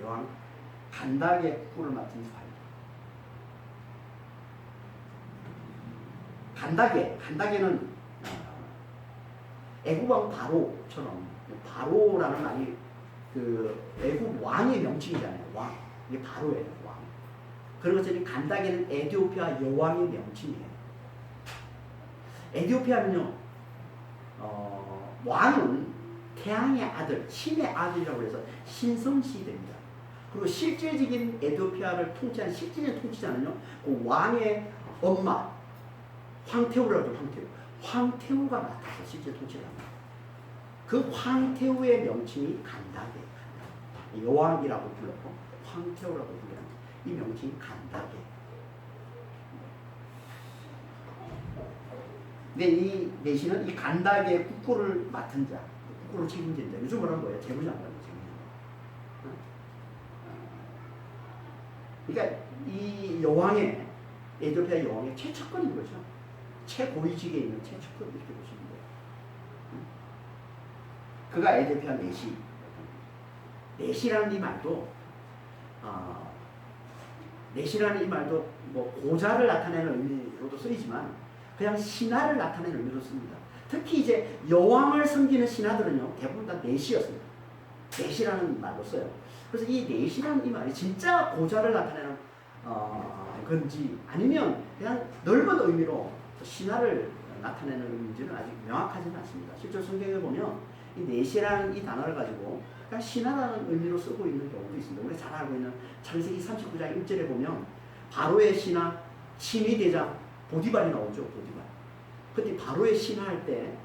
여왕 간닥의 국부를 맡은 활기. 간닥에는 애국왕 바로처럼, 바로라는 말이 그 애국 왕의 명칭이잖아요. 왕. 이게 바로예요. 왕. 그런 것처럼 간닥에는 에티오피아 여왕의 명칭이에요. 에티오피아는요, 왕은 태양의 아들, 신의 아들이라고 해서 신성시대입니다. 그리고 실질적인 에티오피아를 통치한 실질적인 통치자는요, 그 왕의 엄마, 황태우라고 하죠. 황태우가 맡아서 실제 통치를 합니다. 그 황태우의 명칭이 간닥이에요. 여왕이라고 불렀고 황태우라고 불리는 이 명칭이 간닥이에요. 근데 이 내시는 이 간닥의 국부를 맡은 자, 국부를 책임진 자, 요즘 뭐라는 거예요? 재무장관을 책임진 자. 그러니까 이 여왕의, 에티오피아 여왕의 최측근인 거죠. 최고위직에 있는 최측근 이렇게 보시면 돼요. 그가 에티오피아 내시. 내시라는 이 말도, 내시라는 이 말도 뭐 고자를 나타내는 의미로도 쓰이지만 그냥 신하를 나타내는 의미로 씁니다. 특히 이제 여왕을 섬기는 신하들은요, 대부분 다 내시였습니다. 내시라는 말로 써요. 그래서 이 내시라는 이 말이 진짜 고자를 나타내는 건지 아니면 그냥 넓은 의미로 신하를 나타내는 의미인지는 아직 명확하지는 않습니다. 실제 성경에 보면 이 내시라는 이 단어를 가지고 그냥 신하라는 의미로 쓰고 있는 경우도 있습니다. 우리가 잘 알고 있는 창세기 39장 1절에 보면 바로의 신하, 친위대장 보디발이 나오죠. 보디발. 그때 바로의 신하할 때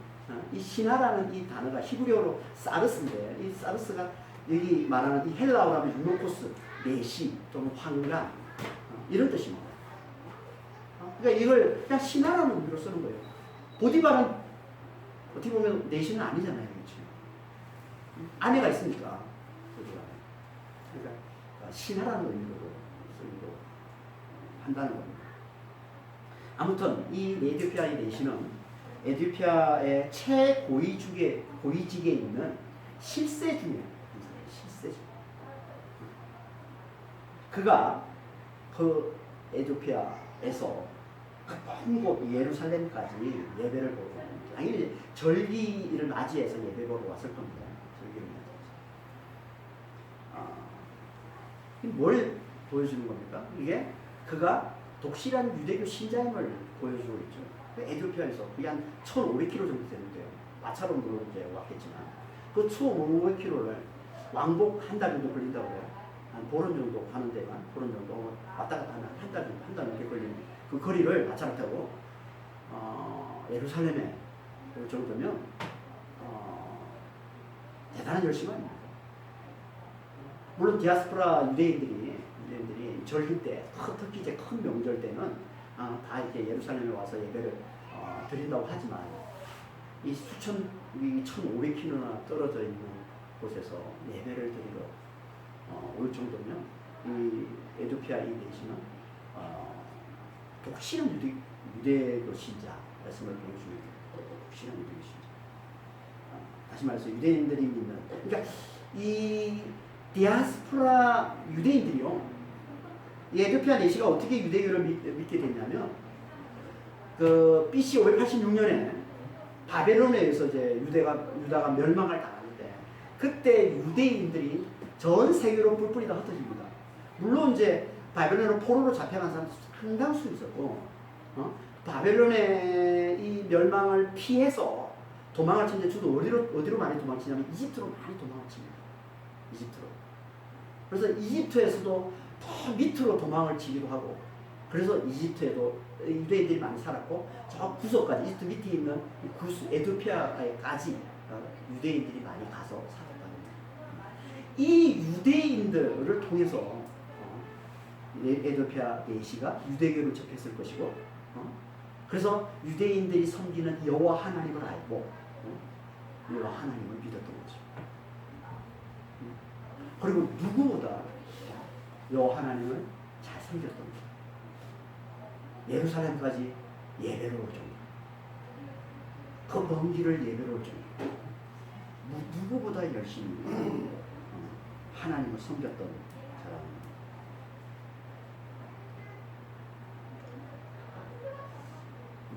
이 신하라는 이 단어가 히브리어로 사르스인데 이 사르스가 여기 말하는 이 헬라어로 하면 유노코스, 내시 또는 황관 이런 뜻입니다. 그러니까 이걸 그냥 신하라는 의미로 쓰는 거예요. 보디발은 어떻게 보면 내시는 아니잖아요. 그렇죠? 아내가 있으니까 보디발. 그러니까 신하라는 의미로 쓰기로 한다는 겁니다. 아무튼 이 에티오피아의 내시는 에티오피아의 고위직에 있는 실세 중에 실세 중. 그가 그 에티오피아에서 먼 곳 예루살렘까지 예배를 보러 왔는데, 당연히 절기를 맞이해서 예배 보러 왔을 겁니다. 절기를 맞이해서. 뭘 보여주는 겁니까? 이게 그가 독실한 유대교 신자임을 보여주고 있죠. 에티오피아에서 그게 한 1,500km 정도 되는데요. 마차로는 이제 왔겠지만 그 1,500km를 왕복 한 달 정도 걸린다고 해요. 한 보름 정도 가는 데만 보름 정도 왔다 갔다 하면 한 달 정도, 한 달 넘게 걸리는 그 거리를 마차를 타고 예루살렘에 올 정도면 대단한 열심이 아닙니다. 물론 디아스포라 유대인들이 절기 때, 특히 이제 큰 명절 때는 다 이렇게 예루살렘에 와서 예배를 드린다고 하지만 이 1,500km나 떨어져 있는 곳에서 예배를 드리러 올 정도면 이 에티오피아 이 내시는 독실한 유대교 신자 말씀을 보여주는 독실한 유대교 신자. 다시 말해서 유대인들이 믿는, 그러니까 이 디아스포라 유대인들이요, 이 에티오피아 내시가 어떻게 유대교를 믿게 됐냐면, 그 BC 586년에 바벨론에 의해서 이제 유다가 멸망을 당하는데, 그때 유대인들이 전 세계로 뿔뿔이 다 흩어집니다. 물론 이제 바벨론은 포로로 잡혀간 사람도 상당수 있었고, 바벨론의 이 멸망을 피해서 도망을 치는데 주로 어디로 많이 도망치냐면 이집트로 많이 도망을 칩니다. 이집트로. 그래서 이집트에서도 더 밑으로 도망을 치기도 하고, 그래서 이집트에도 유대인들이 많이 살았고, 저 구석까지 이집트 밑에 있는 에티오피아까지 유대인들이 많이 가서 살았다는 거예요. 이 유대인들을 통해서 에티오피아 내시가 유대교를 접했을 것이고, 그래서 유대인들이 섬기는 여호와 하나님을 알고 여호와 하나님을 믿었던 거죠. 그리고 누구보다 여호와 하나님을 잘 섬겼던 거죠. 예루살렘까지 예배로 올 정도, 그 먼 길을 예배로 올 정도, 누구보다 열심히 하나님을 섬겼던 사람입니다.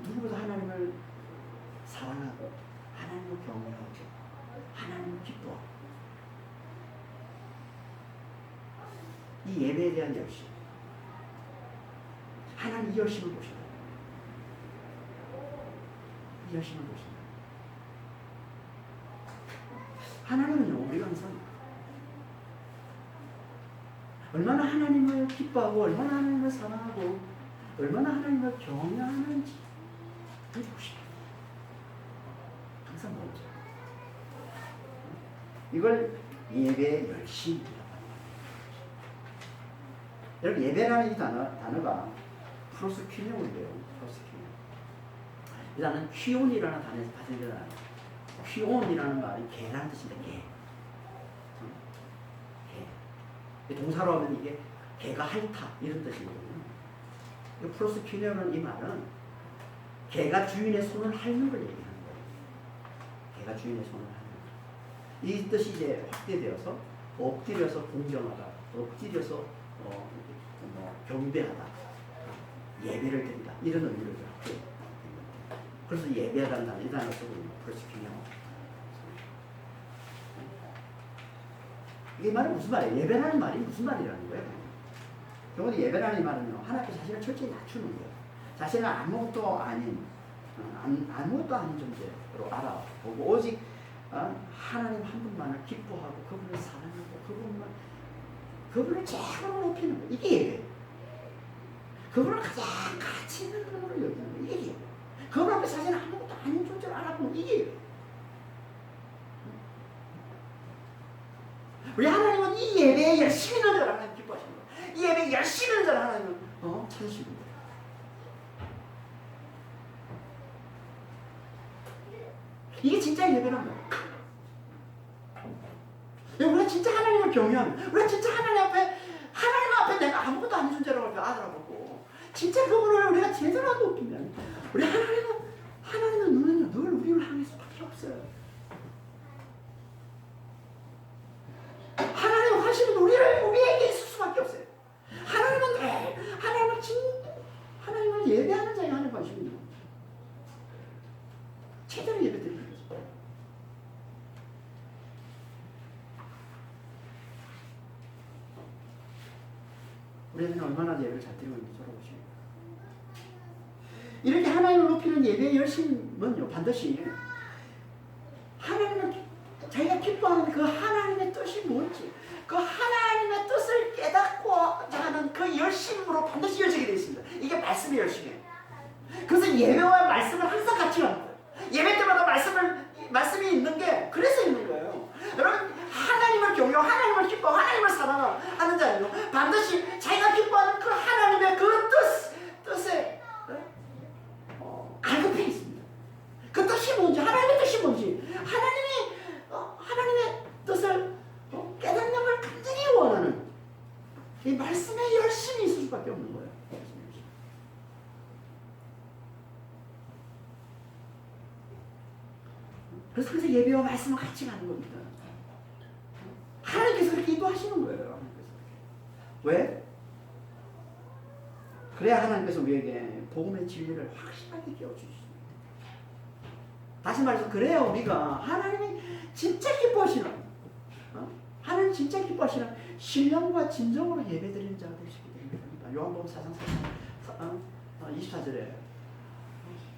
누구보다 하나님을 사랑하고 하나님을 경외하고 하나님을 기뻐하고, 이 예배에 대한 열심, 하나님 이 열심을 보신다. 이 열심을 보신다. 하나님은요, 우리가 항상 얼마나 하나님을 기뻐하고 얼마나 하나님을 사랑하고 얼마나 하나님을 경외하는지 보십니다. 항상 먼저 이걸 예배의 열심이라고 합니다. 여러분, 예배라는 이 단어가 프로스큐니온인데요. 프로스큐니온. 일단은 퀴온이라는 단어에서 파생되잖아요. 퀴온이라는 말이 개라는 뜻인데, 개. 동사로 하면 이게 개가 핥다 이런 뜻이거든요. 프로스큐니온은, 이 말은 개가 주인의 손을 핥는 걸 얘기하는 거예요. 개가 주인의 손을 핥는 거. 이 뜻이 이제 확대되어서 엎드려서 공경하다, 엎드려서 경배하다, 예배를 드린다, 이런 의미로 갖고, 그래서 예배하다는 단어, 이 단어 쓰고 있는 프로스큐니온. 이 말은 무슨 말이에요? 예배라는 말이 무슨 말이라는 거예요? 경우는 예배라는 이 말은요, 하나님 앞에 자신을 철저히 낮추는 거예요. 자신은 아무것도 아닌 존재로 알아보고, 오직 하나님 한 분만을 기뻐하고 그분을 사랑하고 그분을 최고로 높이는 거예요. 이게 예배예요. 그분을 가장 가치 있는 분으로 여기는 거예요. 이게 예배예요. 그분 앞에 자신은 아무것도 아닌 존재로 알아보는 이게 예배예요. 우리 하나님은 이 예배에 열심히 하는 자를 하나님 기뻐하시는 거예요. 이 예배에 열심히 하는 자를 하나님은 찾으시는 거예요. 이게 진짜 예배란 거예요. 우리가 진짜 하나님을 경외하면, 우리가 진짜 하나님 앞에 내가 아무것도 아닌 존재라고 알아보고, 진짜 그분을 우리가 제대로 높이면, 우리 하나님은 눈은 하나님을 향할 수밖에 없어요. 하나님 관심은 우리에게 있을 수밖에 없어요. 하나님을 예배하는 자에 하나님 관심이 있는 거죠. 제대로 예배드리는 거죠. 우리는 얼마나 예배를 잘 드리고 있는지 돌아보시면 이렇게 하나님을 높이는 예배의 열심은요, 반드시 하나님을 자기가 기뻐하는 그 하나님의 뜻이 뭔지, 그 하나님의 뜻을 깨닫고자 하는 그 열심으로 반드시 이어지게 되어 있습니다. 이게 말씀의 열심이에요. 그래서 예배와 말씀을 항상 같이 하는 거예요. 예배 때마다 말씀이 있는 게 그래서 있는 거예요. 여러분, 하나님을 경외, 하나님을 기뻐, 하나님을 사랑하는 자는요, 반드시 자기가 기뻐하는 그 하나님의 그 뜻에 갈급해 있습니다. 그 뜻이 뭔지, 하나님의 뜻이 뭔지, 하나님의 뜻을 깨닫는 걸 간절히 원하는 이 말씀의 열심이 있을 수밖에 없는 거예요. 그래서 항상 예배와 말씀을 같이 가는 겁니다. 하나님께서 그렇게 인도하시는 거예요. 왜? 그래야 하나님께서 우리에게 복음의 진리를 확실하게 깨워주십니다. 다시 말해서 그래야 우리가 하나님이 진짜 기뻐하시는, 하나님 진짜 기뻐하시는 신령과 진정으로 예배드리는 자가 될 수 있게 됩니다. 요한복음 4장 24절에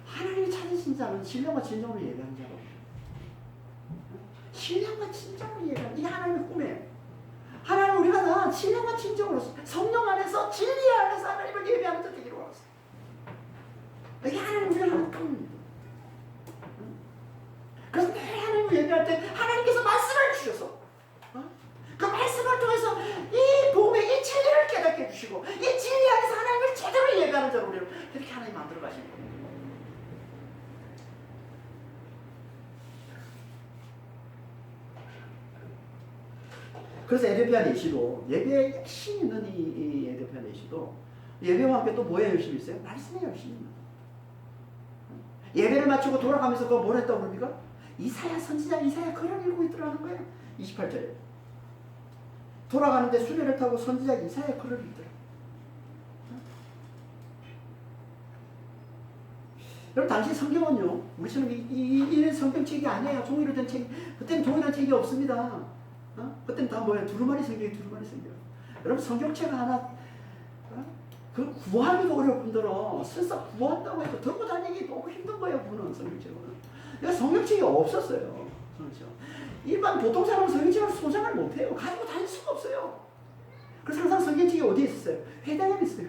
하나님이 찾으신 자는 신령과 진정으로 예배하는 자로, 신령과 진정으로 예배하는, 이게 하나님의 꿈이에요. 하나님, 우리가 다 신령과 진정으로 성령 안에서 진리 안에서 하나님을 예배하는 자 되기로 하셨어요. 이게 하나님 우리가 하는 꿈입니다. 그래서 늘 하나님을 예배할 때 하나님께서 말씀을 주셔서 그 말씀을 통해서 이 복음의 이 진리를 깨닫게 해주시고 이 진리 안에서 하나님을 제대로 예배하는 자로 우리를 그렇게 하나님 만들어 가시는 겁니다. 그래서 에베피아 내시도 예배에 열심히 있는 이 에베피아 내시도 예배와 함께 또 뭐에 열심히 있어요? 말씀에 열심히 있는 거예요. 예배를 마치고 돌아가면서 그거 뭘 했다고 그럽니까? 이사야 선지자 이사야 글을 읽고 있더라는 거예요. 28절에 돌아가는데 수레를 타고 선지자 이사야 글을 읽더라. 여러분, 당시 성경은요, 우리처럼 이 성경책이 아니에요. 종이로 된 책. 그때는 종이로 된 책이 없습니다. 그때는 다 뭐예요? 두루마리 성경. 여러분, 성경책 하나 그 구하기도 어려울 뿐더러 설사 구한다고 해도 들고 다니기 너무 힘든 거예요. 그거는 성경책은. 그러니까 성경책이 없었어요. 그렇죠. 일반 보통 사람은 성경책을 소장을 못해요. 가지고 다닐 수가 없어요. 그래서 항상 성경책이 어디에 있었어요? 회당에 있어요.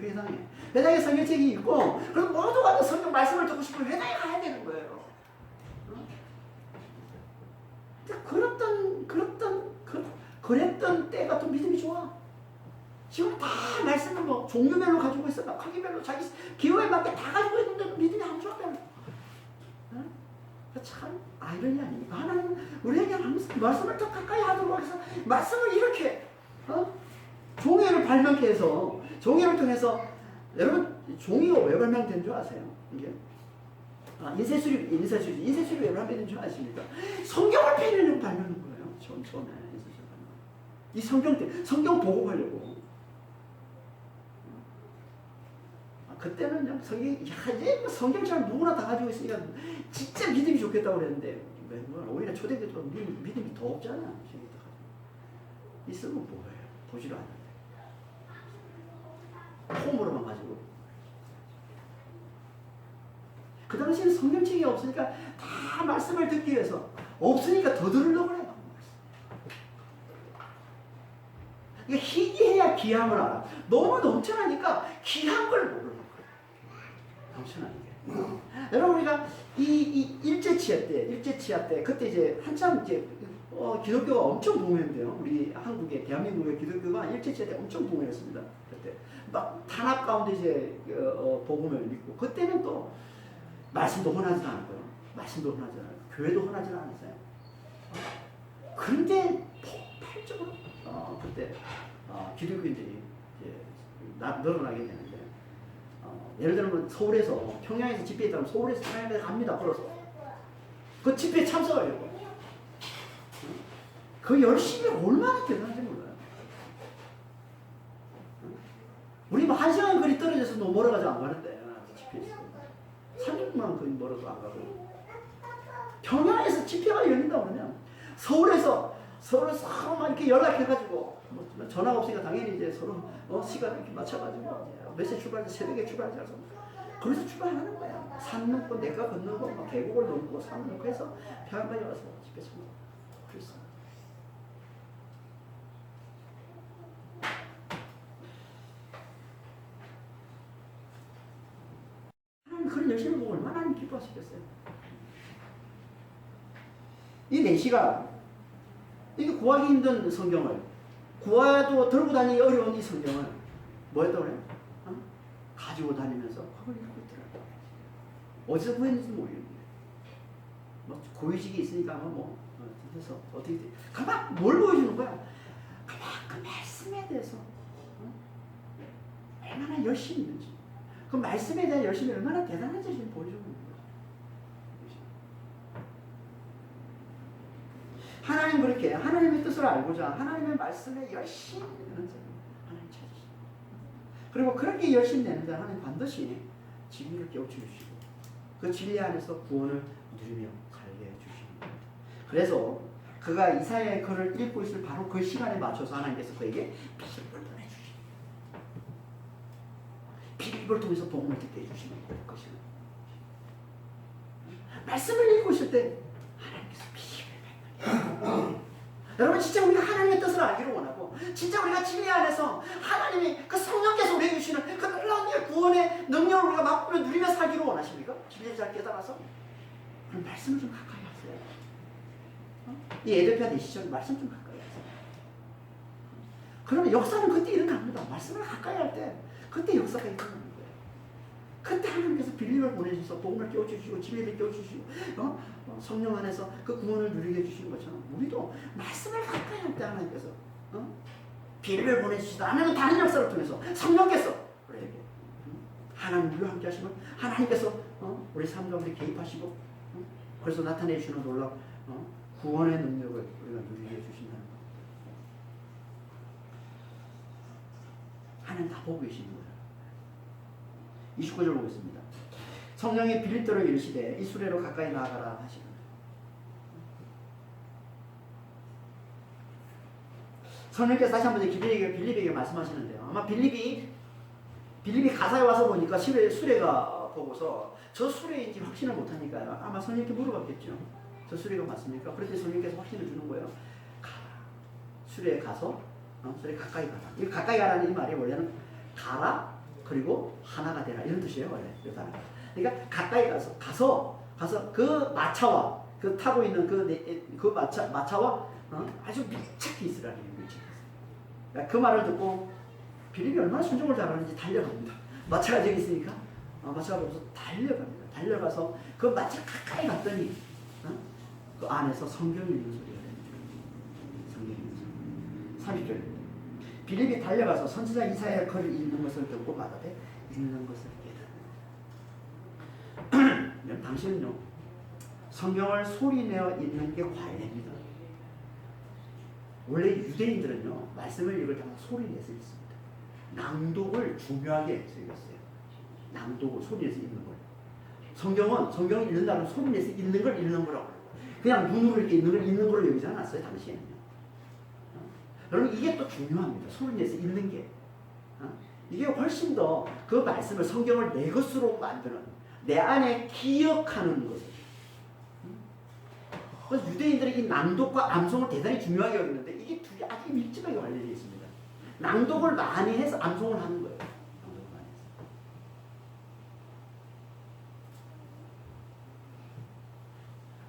회당에 성경책이 있고, 그럼 모두가 성경 말씀을 듣고 싶으면 회당에 가야 되는 거예요. 그랬던 때가 또 믿음이 좋아. 지금 다 말씀을 뭐 종류별로 가지고 있어. 크기별로 자기 기호에 맞게 다 가지고 있는데 믿음이 안 좋아요. 참 아이러니 아닙니까? 하나님 우리에게 항상 말씀을 더 가까이 하도록 해서 말씀을 이렇게 종이를 발명케 해서 종이를 통해서, 여러분, 종이가 왜 발명된 줄 아세요? 이게 인쇄술이 왜 발명된 줄 아십니까? 성경을 펴내려고 발명한 거예요. 처음에 이 성경 보고하려고. 그때는 성경처럼 누구나 다 가지고 있으니까 진짜 믿음이 좋겠다고 그랬는데 오히려 초대교회 좀 믿음이 더 없잖아. 있으면 뭐예요? 보지도 않는데 폼으로만 가지고. 그 당시에는 성경책이 없으니까 다 말씀을 듣기 위해서, 없으니까 더 들으려고 해요. 그러니까 희귀해야 귀함을 알아. 너무 넘쳐나니까 귀한 걸 모르는 거예요. 넘쳐나니까. 여러분, 우리가 이 일제치하 때 그때 이제 한참 이제 기독교가 엄청 붕괴했는데요. 우리 한국의 대한민국의 기독교가 일제치하 때 엄청 붕괴했습니다. 그때 막 탄압 가운데 이제 복음을 믿고, 그때는 또 말씀도 헌하지 않았고요. 교회도 헌하지 않았어요. 그런데 폭발적으로 그때 기독교인들이 이제 늘어나게 되는데, 예를 들면 서울에서 평양에서 집회에 따르면 서울에서 평양에 갑니다. 걸어서 그 집회에 참석하려고. 그 열심이 얼마나 대단한지 몰라요. 우리 뭐 1시간 거리 떨어져서 너무 멀어가지고 안 가는데 집회에서 30분만 거리 멀어도 안 가고. 평양에서 집회가 열린다고 그러면 서울에서 막 이렇게 연락해가지고 뭐 전화가 없으니까 당연히 이제 서로 시간 이렇게 맞춰가지고 몇 시에 출발해서 새벽에 출발해서 거기서 출발하는 거야. 산 넘고 내가 건너고 막 계곡을 넘고 산 넘고 해서 평양까지 와서 집회 참석. 그랬어. 하나님 그런 열심을 보고 얼마나 하나님 기뻐하시겠어요. 이 4시가 이게 구하기 힘든 성경을 구하도 들고 다니기 어려운 이 성경을 뭐 했다고 그래요? 가지고 다니면서 그걸 읽고 있더라고요. 어디서 구했는지 모르겠는데 뭐 고위직이 있으니까 뭐 그래서 어떻게 그만 뭘 보여주는 거야? 그만 그 말씀에 대해서 얼마나 열심히 있는지 그 말씀에 대한 열심이 얼마나 대단한지 지금 보여주고 있는 거예요. 하나님 그렇게 하나님의 뜻을 알고자 하나님의 말씀에 열심히 내는 자를 하나님 찾으시고 그리고 그렇게 열심히 내는 자는 하나님 반드시 진리를 깨우쳐 주시고 그 진리 안에서 구원을 누리며 살게 해주시는 겁니다. 그래서 그가 이사야의 글을 읽고 있을 바로 그 시간에 맞춰서 하나님께서 그에게 비밀을 보내주시고 비밀을 통해서 복음을 듣게 해주시는 것이는 말씀을 읽고 있을 때 하나님께서 여러분 진짜 우리가 하나님의 뜻을 알기를 원하고 진짜 우리가 진리 안에서 하나님이 그 성령께서 우리에게 주시는 그 놀라운 구원의 능력을 우리가 맛보며 누리며 살기를 원하십니까? 진리를 잘 깨달아서 그럼 말씀을 좀 가까이 하세요. 이 에베소서 4시절 말씀 좀 가까이 하세요. 그러면 역사는 그때 일어납니다. 말씀을 가까이 할 때 그때 역사가 일어나는 거예요. 그때 하나님께서 빌림을 보내주셔서 복음을 깨워주시고 진리를 깨워주시고 성령 안에서 그 구원을 누리게 해주시는 것처럼 우리도 말씀을 가까이 할 때 하나님께서 빌림을 보내주시다 하나님은 다른 역사를 통해서 성령께서 우리에게 하나님 우리와 함께 하시면 하나님께서 우리 삶 가운데 개입하시고 그래서 나타내주시는 놀라운 구원의 능력을 우리가 누리게 해주신다는 것. 하나님 다 보고 계시는 거예요. 29절 보겠습니다. 성령이 빌립도로 이르시되 이 수레로 가까이 나아가라 하시는 성령께서 다시 한번 빌립에게 말씀하시는데요. 아마 빌립이 가사에 와서 보니까 수레가 보고서 저 수레인지 확신을 못하니까요. 아마 성령께 물어봤겠죠. 저 수레가 맞습니까? 그랬더니 성령께서 확신을 주는 거예요. 가라. 수레에 가서 수레 가까이 가라. 이 가까이 가라는 이 말이 원래는 가라 그리고 하나가 되라 이런 뜻이에요. 원래 이 단어가. 그러니까 가까이 가서 그 마차와 그 타고 있는 그 마차와 아주 밀착해 있으라는 밀착해서. 그러니까 그 말을 듣고 빌립이 얼마나 순종을 잘하는지 달려갑니다. 마차가 저기 있으니까 마차가 없어서 달려갑니다. 달려가서 그 마차 가까이 갔더니 그 안에서 성경이 있는 소리가 들려요. 성경이 있는 소리. 30절입니다. 빌립이 달려가서 선지자 이사야의 글을 읽는 것을 듣고 말하되 읽는 것을 깨닫는. 당신은요 성경을 소리내어 읽는 게 관례입니다. 원래 유대인들은요 말씀을 읽을 때 소리내서 읽습니다. 낭독을 중요하게 여겼어요. 낭독을 소리내서 읽는 걸. 성경을 읽는다면 소리내서 읽는 걸 읽는 거라고. 그냥 눈으로 이렇게 읽는 걸 읽는 걸로 여기지 않았어요 당시에는요. 여러분 이게 또 중요합니다. 소리내서 읽는 게. 이게 훨씬 더 그 말씀을 성경을 내 것으로 만드는 내 안에 기억하는 것이죠. 그래서 유대인들이 이 낭독과 암송을 대단히 중요하게 여기는데 이게 둘이 아주 밀접하게 관련되어 있습니다. 낭독을 많이 해서 암송을 하는 거예요. 낭독을 많이 해서.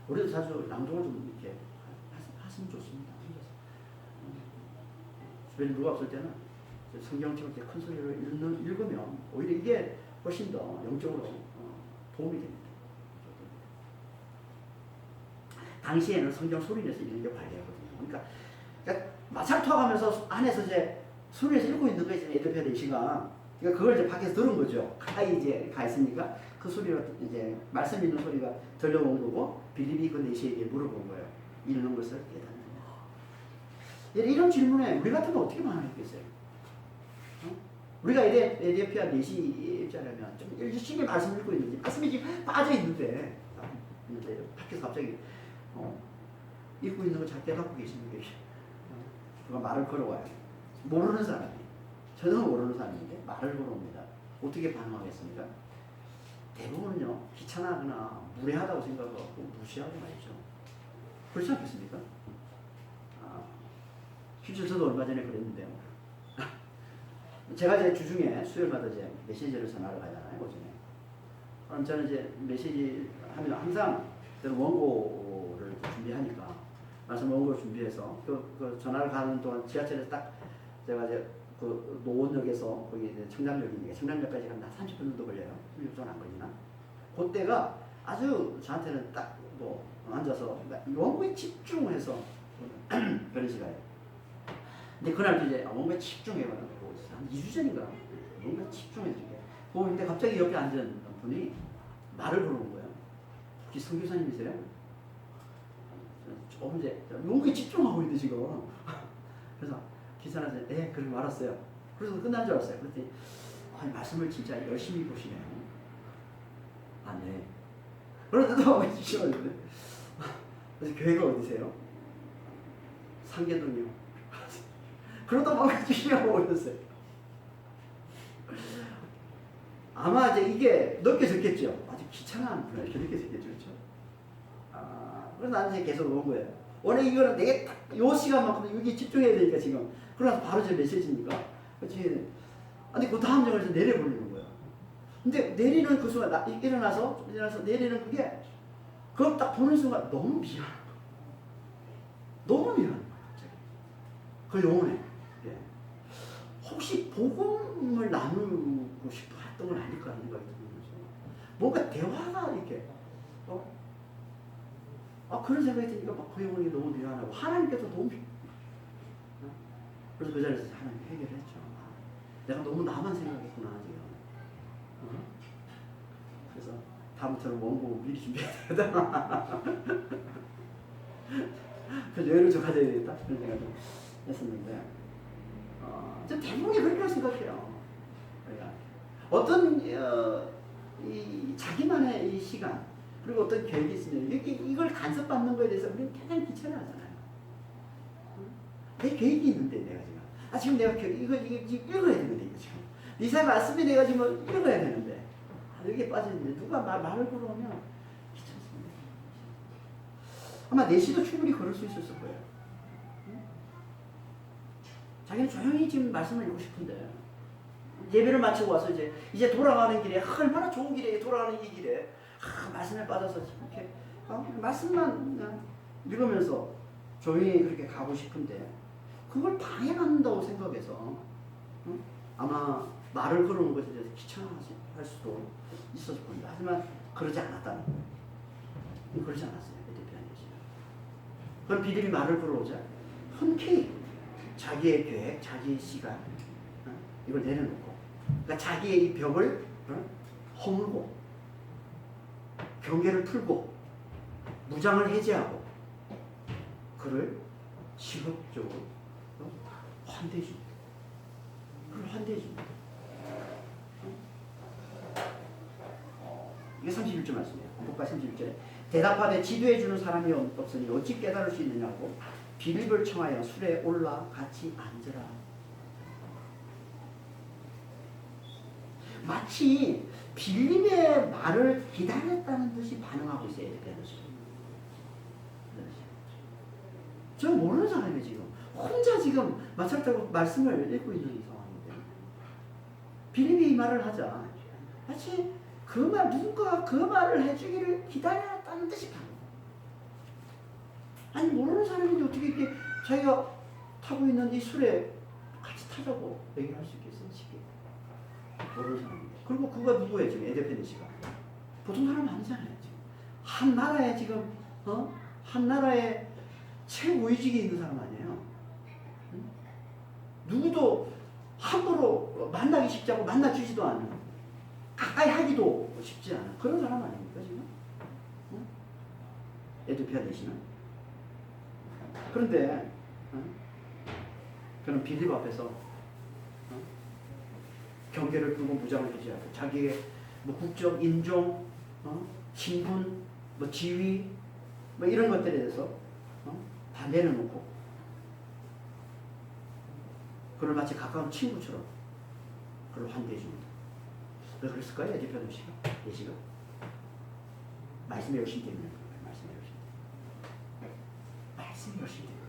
우리도 자주 낭독을 좀 이렇게 하시면 좋습니다. 주변에 누가 없을 때는 성경책을 큰 소리로 읽으면 오히려 이게 훨씬 더 영적으로 도움이 됩니다. 당시에는 성경 소리내서 읽는 게 관례거든요. 그러니까 마차를 타가면서 안에서 이제 소리내서 읽고 있는 거 있잖아요. 에베소서 4시가. 그러니까 그걸 이제 밖에서 들은 거죠. 가까이 이제 가 있으니까 그 소리가 이제 말씀 있는 소리가 들려온 거고 빌립이 그 내시에게 물어본 거예요. 읽는 것을 깨닫느냐. 이런 질문에 우리 같으면 어떻게 반응했겠어요? 우리가 에디오피아 내시자라면 좀 열심히 말씀 읽고 있는지 말씀이 지금 빠져 있는데 밖에서 갑자기 읽고 있는 걸 잘 깨닫고 계시는 게 누가 말을 걸어와요. 모르는 사람이 전혀 모르는 사람인데 말을 걸어옵니다. 어떻게 반응하겠습니까? 대부분은요 귀찮아하거나 무례하다고 생각하고 무시하고 말이죠. 그렇지 않겠습니까? 실제 저도 얼마 전에 그랬는데요. 제가 이제 주중에 수요일마다 이제 메시지를 전하러 가잖아요, 오전에. 그럼 저는 이제 메시지 하면 항상 저는 원고를 준비하니까 말씀 원고를 준비해서 그 전화를 가는 동안 지하철에서 딱 제가 이제 그 노원역에서 거기 이제 청담역이니까 청담역까지 가면 한 30분 정도 걸려요. 16분 안 걸리나? 그때가 아주 저한테는 딱 뭐 앉아서 원고에 집중해서 그런 시간이에요. 근데 그날도 이제 원고에 집중해가지고 한 2주 전인가 뭔가 집중해주게. 근데 갑자기 옆에 앉은 분이 말을 걸어온 거예요. 혹시 선교사님이세요? 조금 이제 원고에 집중하고 있는데 지금. 그래서 기사한테 네, 그럼 알았어요. 그래서 끝난 줄 알았어요. 그랬더니 말씀을 진짜 열심히 보시네요. 네. 그러다가 시원했는데. 그래서 교회가 어디세요? 상계동이요. 그러다 막 주시라고 그랬어요. 아마 이제 이게 느껴졌겠죠. 아주 귀찮아하는구나 이렇게 느껴졌겠죠, 그렇죠? 그래서 나는 이제 계속 온 거예요. 원래 이거는 내게 딱 요 시간만큼 여기 집중해야 되니까 지금. 그러나서 바로 제 메시지니까. 그렇지. 근데 그 다음 장을 내려버리는 거예요. 근데 내리는 그 순간 일어나서 내리는 그게 그걸 딱 보는 순간 너무 미안한 거예요. 너무 미안한 거예요. 갑자기. 그 영혼에. 예. 혹시 복음을 나누고 싶어 했던 건 아닐까 하는 생각이 드는 거죠. 뭔가 대화가 이렇게 그런 생각이 드니까 막 그 영혼이 너무 미안하고 하나님께서 너무 그래서 그 자리에서 하나님 해결했죠. 내가 너무 나만 생각했구나 지금. 그래서 다음부터는 원고 미리 준비해야 되겠다. 그래서 여유를 좀 가져야 되겠다 그런 생각을 했었는데 저 대부분이 그렇게 생각해요. 그러니까 어떤 이 자기만의 이 시간 그리고 어떤 계획이 있으면 이걸 간섭받는 거에 대해서 우리는 굉장히 귀찮아하잖아요. 내 계획이 있는데 내가 지금 내가 이거 읽어야 되는데 이거 지금 이사가 왔으면 내가 지금 읽어야 되는데 여기에 빠져있는데 누가 말을 걸어오면 귀찮습니다. 아마 내시도 충분히 그럴 수 있었을 거예요. 자기는 조용히 지금 말씀을 읽고 싶은데 예배를 마치고 와서 이제 돌아가는 길에 얼마나 좋은 길에 돌아가는 이 길에 말씀에 빠져서 이렇게 말씀만 읽으면서 조용히 그렇게 가고 싶은데 그걸 방해받는다고 생각해서 아마 말을 걸어오는 것에 대해서 귀찮아할 수도 있었을 겁니다. 하지만 그러지 않았다는 거예요. 그러지 않았어요. 에디오피아 내시는. 그럼 빌립이 말을 걸어오자 흔쾌히 자기의 계획, 자기의 시간 이걸 내려놓고 그러니까 자기의 이 벽을 허물고 경계를 풀고 무장을 해제하고 그를 직업적으로 환대해줍니다. 그걸 환대해줍니다. 이게 31절 말씀이에요. 본문과 31절에 대답하되 지도해주는 사람이 없으니 어찌 깨달을 수 있느냐고 빌립을 청하여 술에 올라 같이 앉으라. 마치 빌립의 말을 기다렸다는 듯이 반응하고 있어요. 저 모르는 사람이에요. 지금 혼자 지금 마찰 타고 말씀을 읽고 있는 상황인데 빌립이 이 말을 하자 마치 누군가가 그 말을 해주기를 기다렸다는 듯이 반응. 아니 모르는 사람인데 어떻게 이렇게 자기가 타고 있는 이 술에 같이 타자고 얘기할 수 있겠어요? 쉽게 모르는 사람인데. 그리고 그가 누구예요? 지금 에디오피아 내시가 보통 사람 아니잖아요. 지금 한 나라에 지금 한 나라에 최고위직에 있는 사람 아니에요. 응? 누구도 함부로 만나기 쉽지 않고 만나주지도 않는 가까이 하기도 쉽지 않은 그런 사람 아닙니까 지금? 응? 에듀피아 대신은. 그런데 그는 빌립 앞에서 경계를 두고 무장을 해줘야 돼. 자기의 뭐 국적, 인종, 신분, 뭐 지위, 뭐 이런 것들에 대해서 다 내려놓고 그를 마치 가까운 친구처럼 그를 환대해 줍니다. 왜 그랬을까요? 에듀피아 대시가 말씀에 열심히 때문에 그래요. 말씀에 열심히 때문에.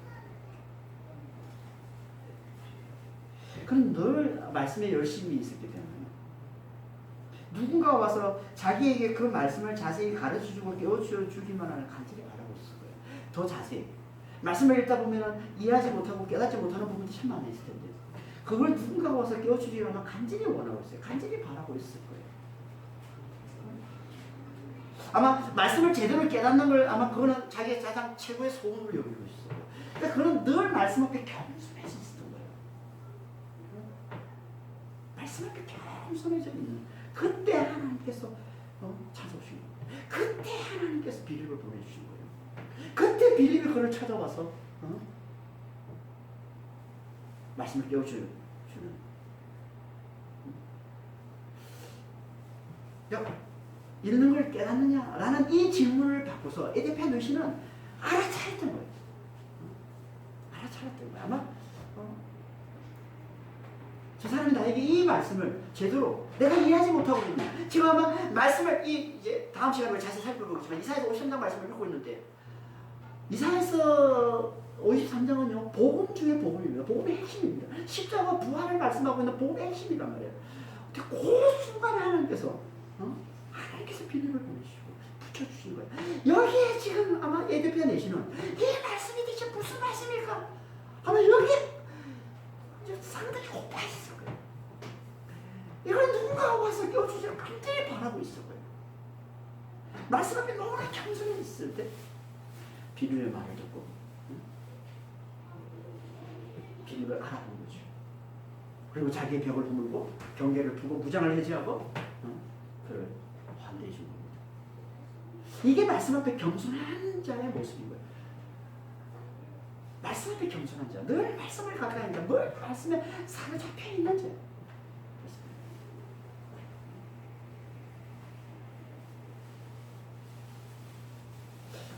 그는 늘 말씀에 열심히 있었기 때문에 누군가가 와서 자기에게 그 말씀을 자세히 가르쳐주고 깨워주기만 하는 간절히 바라고 있을 거예요. 더 자세히. 말씀을 읽다 보면 이해하지 못하고 깨닫지 못하는 부분이 참 많이 있을 텐데 그걸 누군가가 와서 깨워주기만 간절히 원하고 있어요. 간절히 바라고 있을 거예요. 아마 말씀을 제대로 깨닫는 걸 아마 그거는 자기의 가장 최고의 소원으로 여기고 있어요. 그러니까 그는 늘 말씀 앞에 겸손해져 있었던 거예요. 말씀 앞에 겸손해져 있는 그때 하나님께서 찾아오신 거예요. 그때 하나님께서 빌립을 보내주신 거예요. 그때 빌립이 그를 찾아와서 말씀을 깨워주는 읽는 걸 깨닫느냐? 라는 이 질문을 받고서 에듀피아 너시는 알아차렸던 거예요. 알아차렸던 거예요. 아마 저 사람이 나에게 이 말씀을 제대로 내가 이해하지 못하고 있냐. 지금 아마 말씀을 이제 다음 시간에 자세히 살펴보겠지만 이사야서 53장 말씀을 읽고 있는데 이사야서 53장은요 복음 중에 복음입니다. 복음의 핵심입니다. 십자가 부활을 말씀하고 있는 복음의 핵심이란 말이에요. 근데 그 순간에 하나님께서 빌립을 보내주시고 붙여주신 거예요. 여기에 지금 아마 에듀피아 내시는 이 말씀이 대체 무슨 말씀일까? 아마 여기에 상당히 고파 있을 거예요. 이걸 누군가 와서 깨워주시면 간절히 바라고 있을 거예요. 말씀 앞에 너무나 겸손히 있을 때 빌립의 말을 듣고 빌립을 알아본 거죠. 그리고 자기의 벽을 허물고 경계를 두고 무장을 해제하고 그를 환대해 준 겁니다. 이게 말씀 앞에 겸손한 자의 모습인 거예요. 말씀 앞에 겸손한 자, 늘 말씀을 가까이 한다, 늘 말씀에 사로잡혀 있는 자.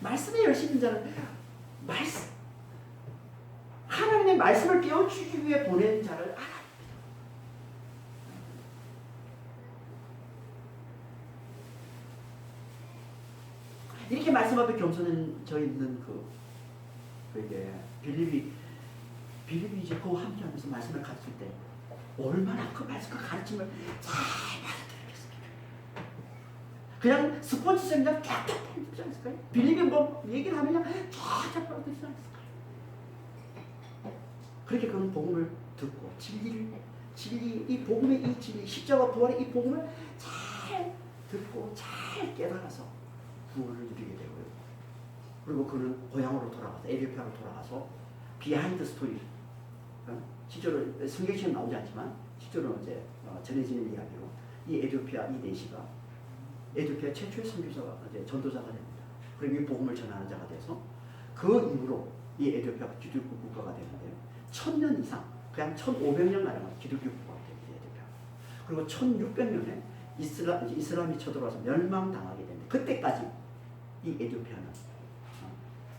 말씀에 열심인 자는 하나님의 말씀을 깨워주기 위해 보낸 자를 알아. 이렇게 말씀 앞에 겸손해져 있는 그에게 빌립이 이제 그와 함께하면서 말씀을 가르칠 때 얼마나 그 말씀과 가르침을 잘 받아들였겠습니까? 그냥 스포츠처럼 그냥 쫙쫙 받아들이지 않았을까요? 빌립이 뭐 얘기를 하면 그냥 쫙쫙 받아들이지 않았을까요? 그렇게 그는 복음을 듣고 이 복음의 이 진리, 십자가 부활의 이 복음을 잘 듣고 잘 깨달아서 구원을 누리게 되고요. 그리고 그는 고향으로 돌아가서 에듀피아로 돌아가서 비하인드 스토리, 실제로 성경책은 나오지 않지만 실제로 이제 전해지는 이야기로 이 에듀피아 이 내시가 에듀피아 최초의 선교사가 이제 전도자가 됩니다. 그리고 이 복음을 전하는 자가 돼서 그 이후로 이 에듀피아가 기독교 국가가 되는데요. 1000년 이상, 그냥 1500년 가량은 기독교 국가가 됩니다. 에듀피아. 그리고 1600년에 이슬람이 쳐들어와서 멸망당하게 됩니다. 그때까지 이 에듀피아는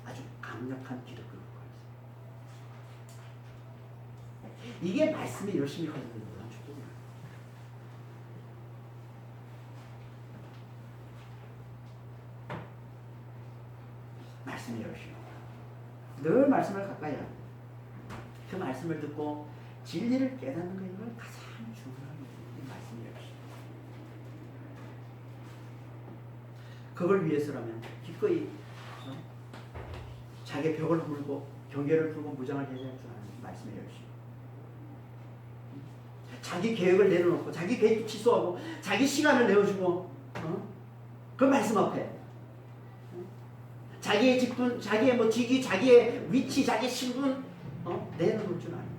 아주 강력한 기독교 국가였어요. 이게 말씀이 열심히 가지고 있는 거란 축복이에요. 말씀이 열심히 늘 말씀을 가까이 합니다. 그 말씀을 듣고 진리를 깨닫는 게 이걸 가장 중요한 이 말씀이 열심히. 그걸 위해서라면 기꺼이 자기의 벽을 허물고 경계를 풀고 무장을 해야 줄 아는 말씀이 열심히. 자기 계획을 내려놓고 자기 계획도 취소하고 자기 시간을 내어주고 그 말씀 앞에 자기의 직분, 자기의 뭐 직위, 자기의 위치, 자기의 신분 내놓을 줄 아는.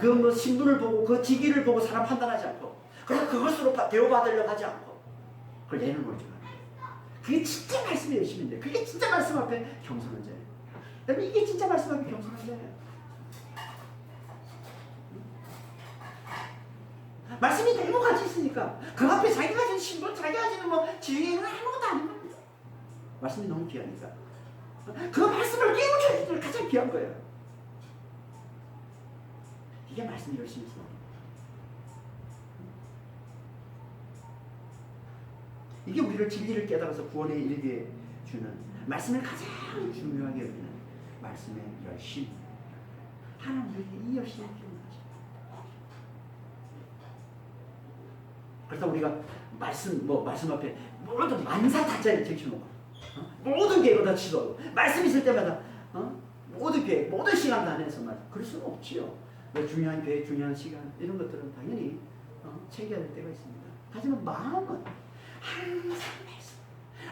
그 뭐 신분을 보고 그 직위를 보고 사람 판단하지 않고 그래서 그것으로 대우받으려고 하지 않고 그걸 예를 모르지 마. 그게 진짜 말씀의 열심인데 그게 진짜 말씀 앞에 겸손한 자예요. 여러분 이게 진짜 말씀 앞에 겸손한 자예요. 말씀이 너무 같이 있으니까 그 앞에 자기가 가진 신분, 자기가 가지는 뭐 지위는 아무것도 아닌 겁니다. 말씀이 너무 귀하니까 그 말씀을 깨우쳐 주는 가장 귀한 거예요. 이게 말씀이 열심히 있어. 이게 우리를 진리를 깨달아서 구원에 이르게 주는 말씀을 가장 중요하게 여기는 말씀의 열심. 하나님 우리에게 이 열심을 기억하시죠. 그래서 우리가 말씀 앞에 모든 만사 다짜리 제쳐놓고 모든 계획을 다 치도하고 말씀 있을 때마다 모든 계획, 모든 시간 다 내서만 그럴 수는 없지요. 중요한 계획, 중요한 시간 이런 것들은 당연히 챙겨야 될 때가 있습니다. 하지만 마음은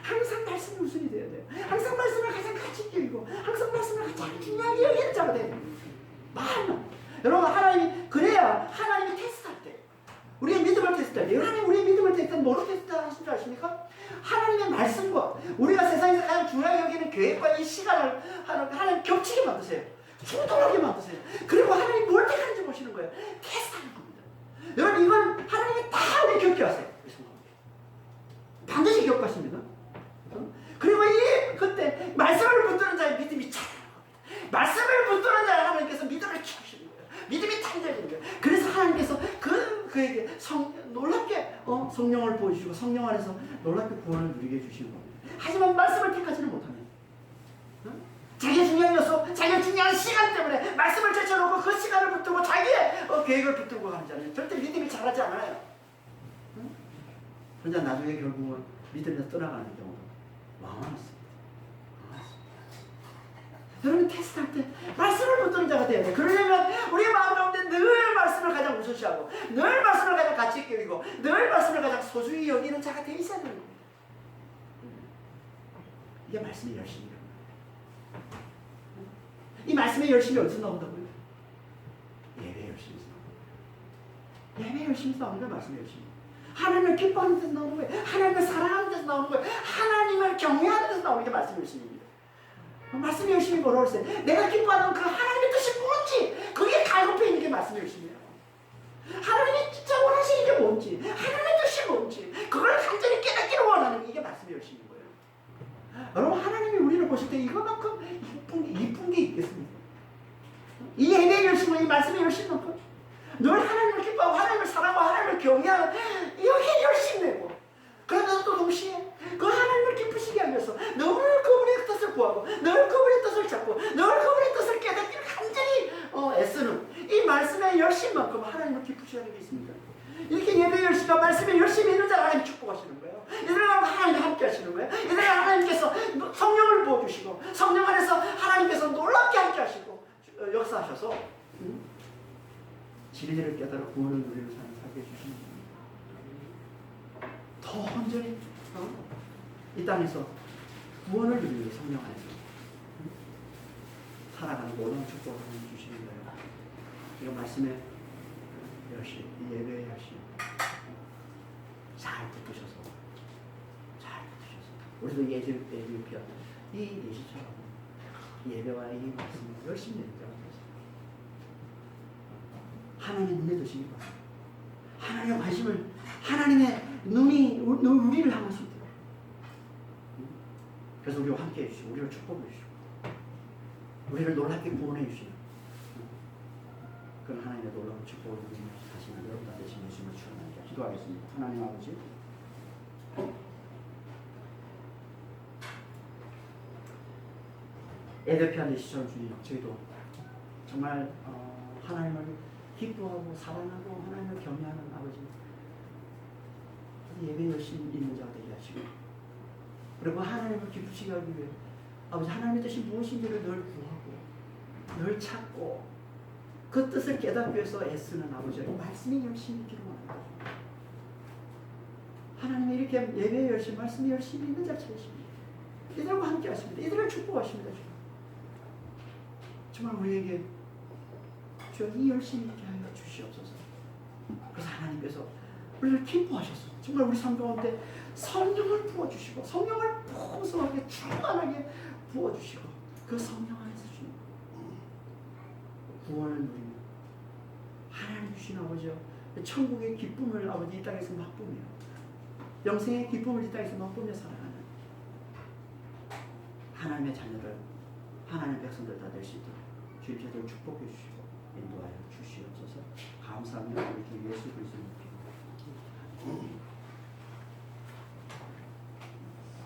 항상 말씀이 우선이 되어야 돼요. 항상 말씀을 가장 가치 있게 여기고 항상 말씀을 가장 중요하게 여기는 자가 돼야 됩니다. 마음은 여러분 하나님이 그래야 하나님이 테스트할 때 우리의 믿음을 테스트할 때 하나님 우리의 믿음을 테스트할 때 뭐로 테스트하신 줄 아십니까? 하나님의 말씀과 우리가 세상에서 가장 중요하게 여기는 계획과 이 시간을 하나님 겹치게 만드세요. 충돌하게 만드세요. 그리고 하나님 뭘 택하는지 보시는 거예요. 테스트하는 겁니다. 여러분 이건 하나님이 다 우리 겪게 하세요. 반드시 겪으십니다. 그리고 그때 말씀을 붙드는 자의 믿음이 자라는 겁니다. 말씀을 붙드는 자의 하나님께서 믿음을 키우시는 거예요. 믿음이 탄생되는 거예요. 그래서 하나님께서 그에게 놀랍게 성령을 보여주시고 성령 안에서 놀랍게 구원을 누리게 해주시는 겁니다. 하지만 말씀을 택하지는 못하면 자기의 중요한 요소, 자기의 중요한 시간 때문에 말씀을 제쳐놓고 그 시간을 붙들고 자기의 계획을 붙들고 가는 자는 절대 믿음이 자라지 않아요. 그러자 나중에 결국은 믿음에서 떠나가는 경우도 많았습니다. 여러분 테스트할 때 말씀을 붙드는 자가 돼야 돼. 그러려면 우리의 마음 가운데 늘 말씀을 가장 우선시하고 늘 말씀을 가장 가치 있게 여기고 늘 말씀을 가장 소중히 여기는 자가 돼 있어야 되는 겁니다. 이게 말씀의 열심이에요. 이 말씀의 열심이 어디서 나온다고요? 예배 열심에서 나옵니다. 예배 열심에서 나오는 게 말씀의 열심이에요. 하나님을 기뻐하는 데서 나오는 거예요. 하나님을 사랑하는 데서 나오는 거예요. 하나님을 경외하는 데서 나오는 게 말씀의 열심입니다. 말씀의 열심이 뭐라고 했어요? 내가 기뻐하는 그 하나님의 뜻이 뭔지 그게 갈급해 있는 게 말씀의 열심이에요. 하나님이 진짜 원하시는 게 뭔지 하나님의 뜻이 뭔지 그걸 간절히 깨닫기를 원하는 게 이게 말씀의 열심인 거예요. 여러분 하나님이 우리를 보실 때 이거만큼 이쁜 게 있겠습니까? 이 예배의 열심은 이 말씀의 열심만큼 늘 하나님을 기뻐하고 하나님을 사랑하고 하나님을 경외하는 여기에 열심 내고 그러면서 또 동시에 그 하나님을 기쁘시게 하기 위해서 늘 그분의 뜻을 구하고 늘 그분의 뜻을 찾고 늘 그분의 뜻을 깨닫기를 간절히 애쓰는 이 말씀의 열심만큼 하나님을 기쁘시게 하는 게 있습니까? 이렇게 예배의 열심과 말씀의 열심이 있는 자를 하나님 축복하시는 거예요. 이들과 하나님과 함께 하시는 거예요. 이들과 하나님께서 성령을 부어주시고 성령 안에서 하나님께서 놀랍게 함께 하시고 역사하셔서 진리를 깨달아 구원을 누리는 삶을 살게 해주시는 겁니다. 더 온전히 이 땅에서 구원을 누리는 성령 안에서 살아가는 모든 축복을 주시는 거예요. 이거 말씀의 열심, 이 예배의 열심 잘 붙드셔서 우리도 예비피아 이 예시처럼 예배와 이 말씀을 열심히 내는 자가 되겠습니다. 하나님의 눈에 드시기 바랍니다. 하나님의 관심을 하나님의 눈이 우리를 향할 수 있도록 그래서 우리와 함께 해주시고 우리를 축복해 주시고 우리를 놀랍게 구원해 주시는 그런 하나님의 놀라운 축복을 누리며 사시는 여러분 다 되신 예수님을 축원합니다. 기도하겠습니다. 하나님 아버지 에베피아 예시처럼 주님 저희도 정말 하나님을 기뻐하고 사랑하고 하나님을 경외하는 아버지 예배 열심히 있는 자가 되게 하시고 그리고 하나님을 기쁘시게 하기 위해 아버지 하나님의 뜻이 무엇인지를 늘 구하고 늘 찾고 그 뜻을 깨닫기 위해서 애쓰는 아버지의 말씀이 열심히 있기를 원합니다. 하나님이 이렇게 예배의 열심, 말씀이 열심히 있는 자를 찾으십니다. 이들과 함께 하십니다. 이들을 축복하십니다. 정말 우리에게 주여 이 열심히 있게 하여 주시옵소서. 그래서 하나님께서 우리를 기뻐하셔서 정말 우리 삶 가운데 성령을 부어주시고 성령을 풍성하게 충만하게 부어주시고 그 성령 안에서 주님 구원을 누리며 하나님 주신 아버지요 천국의 기쁨을 아버지 이 땅에서 맛보며 영생의 기쁨을 이 땅에서 맛보며 살아가는 하나님의 자녀들 하나님의 백성들 다 될 수 있도록 주님 저들 축복해 주시고 인도하여 주시옵소서. 감사합니다. 우리 주 예수 그리스도의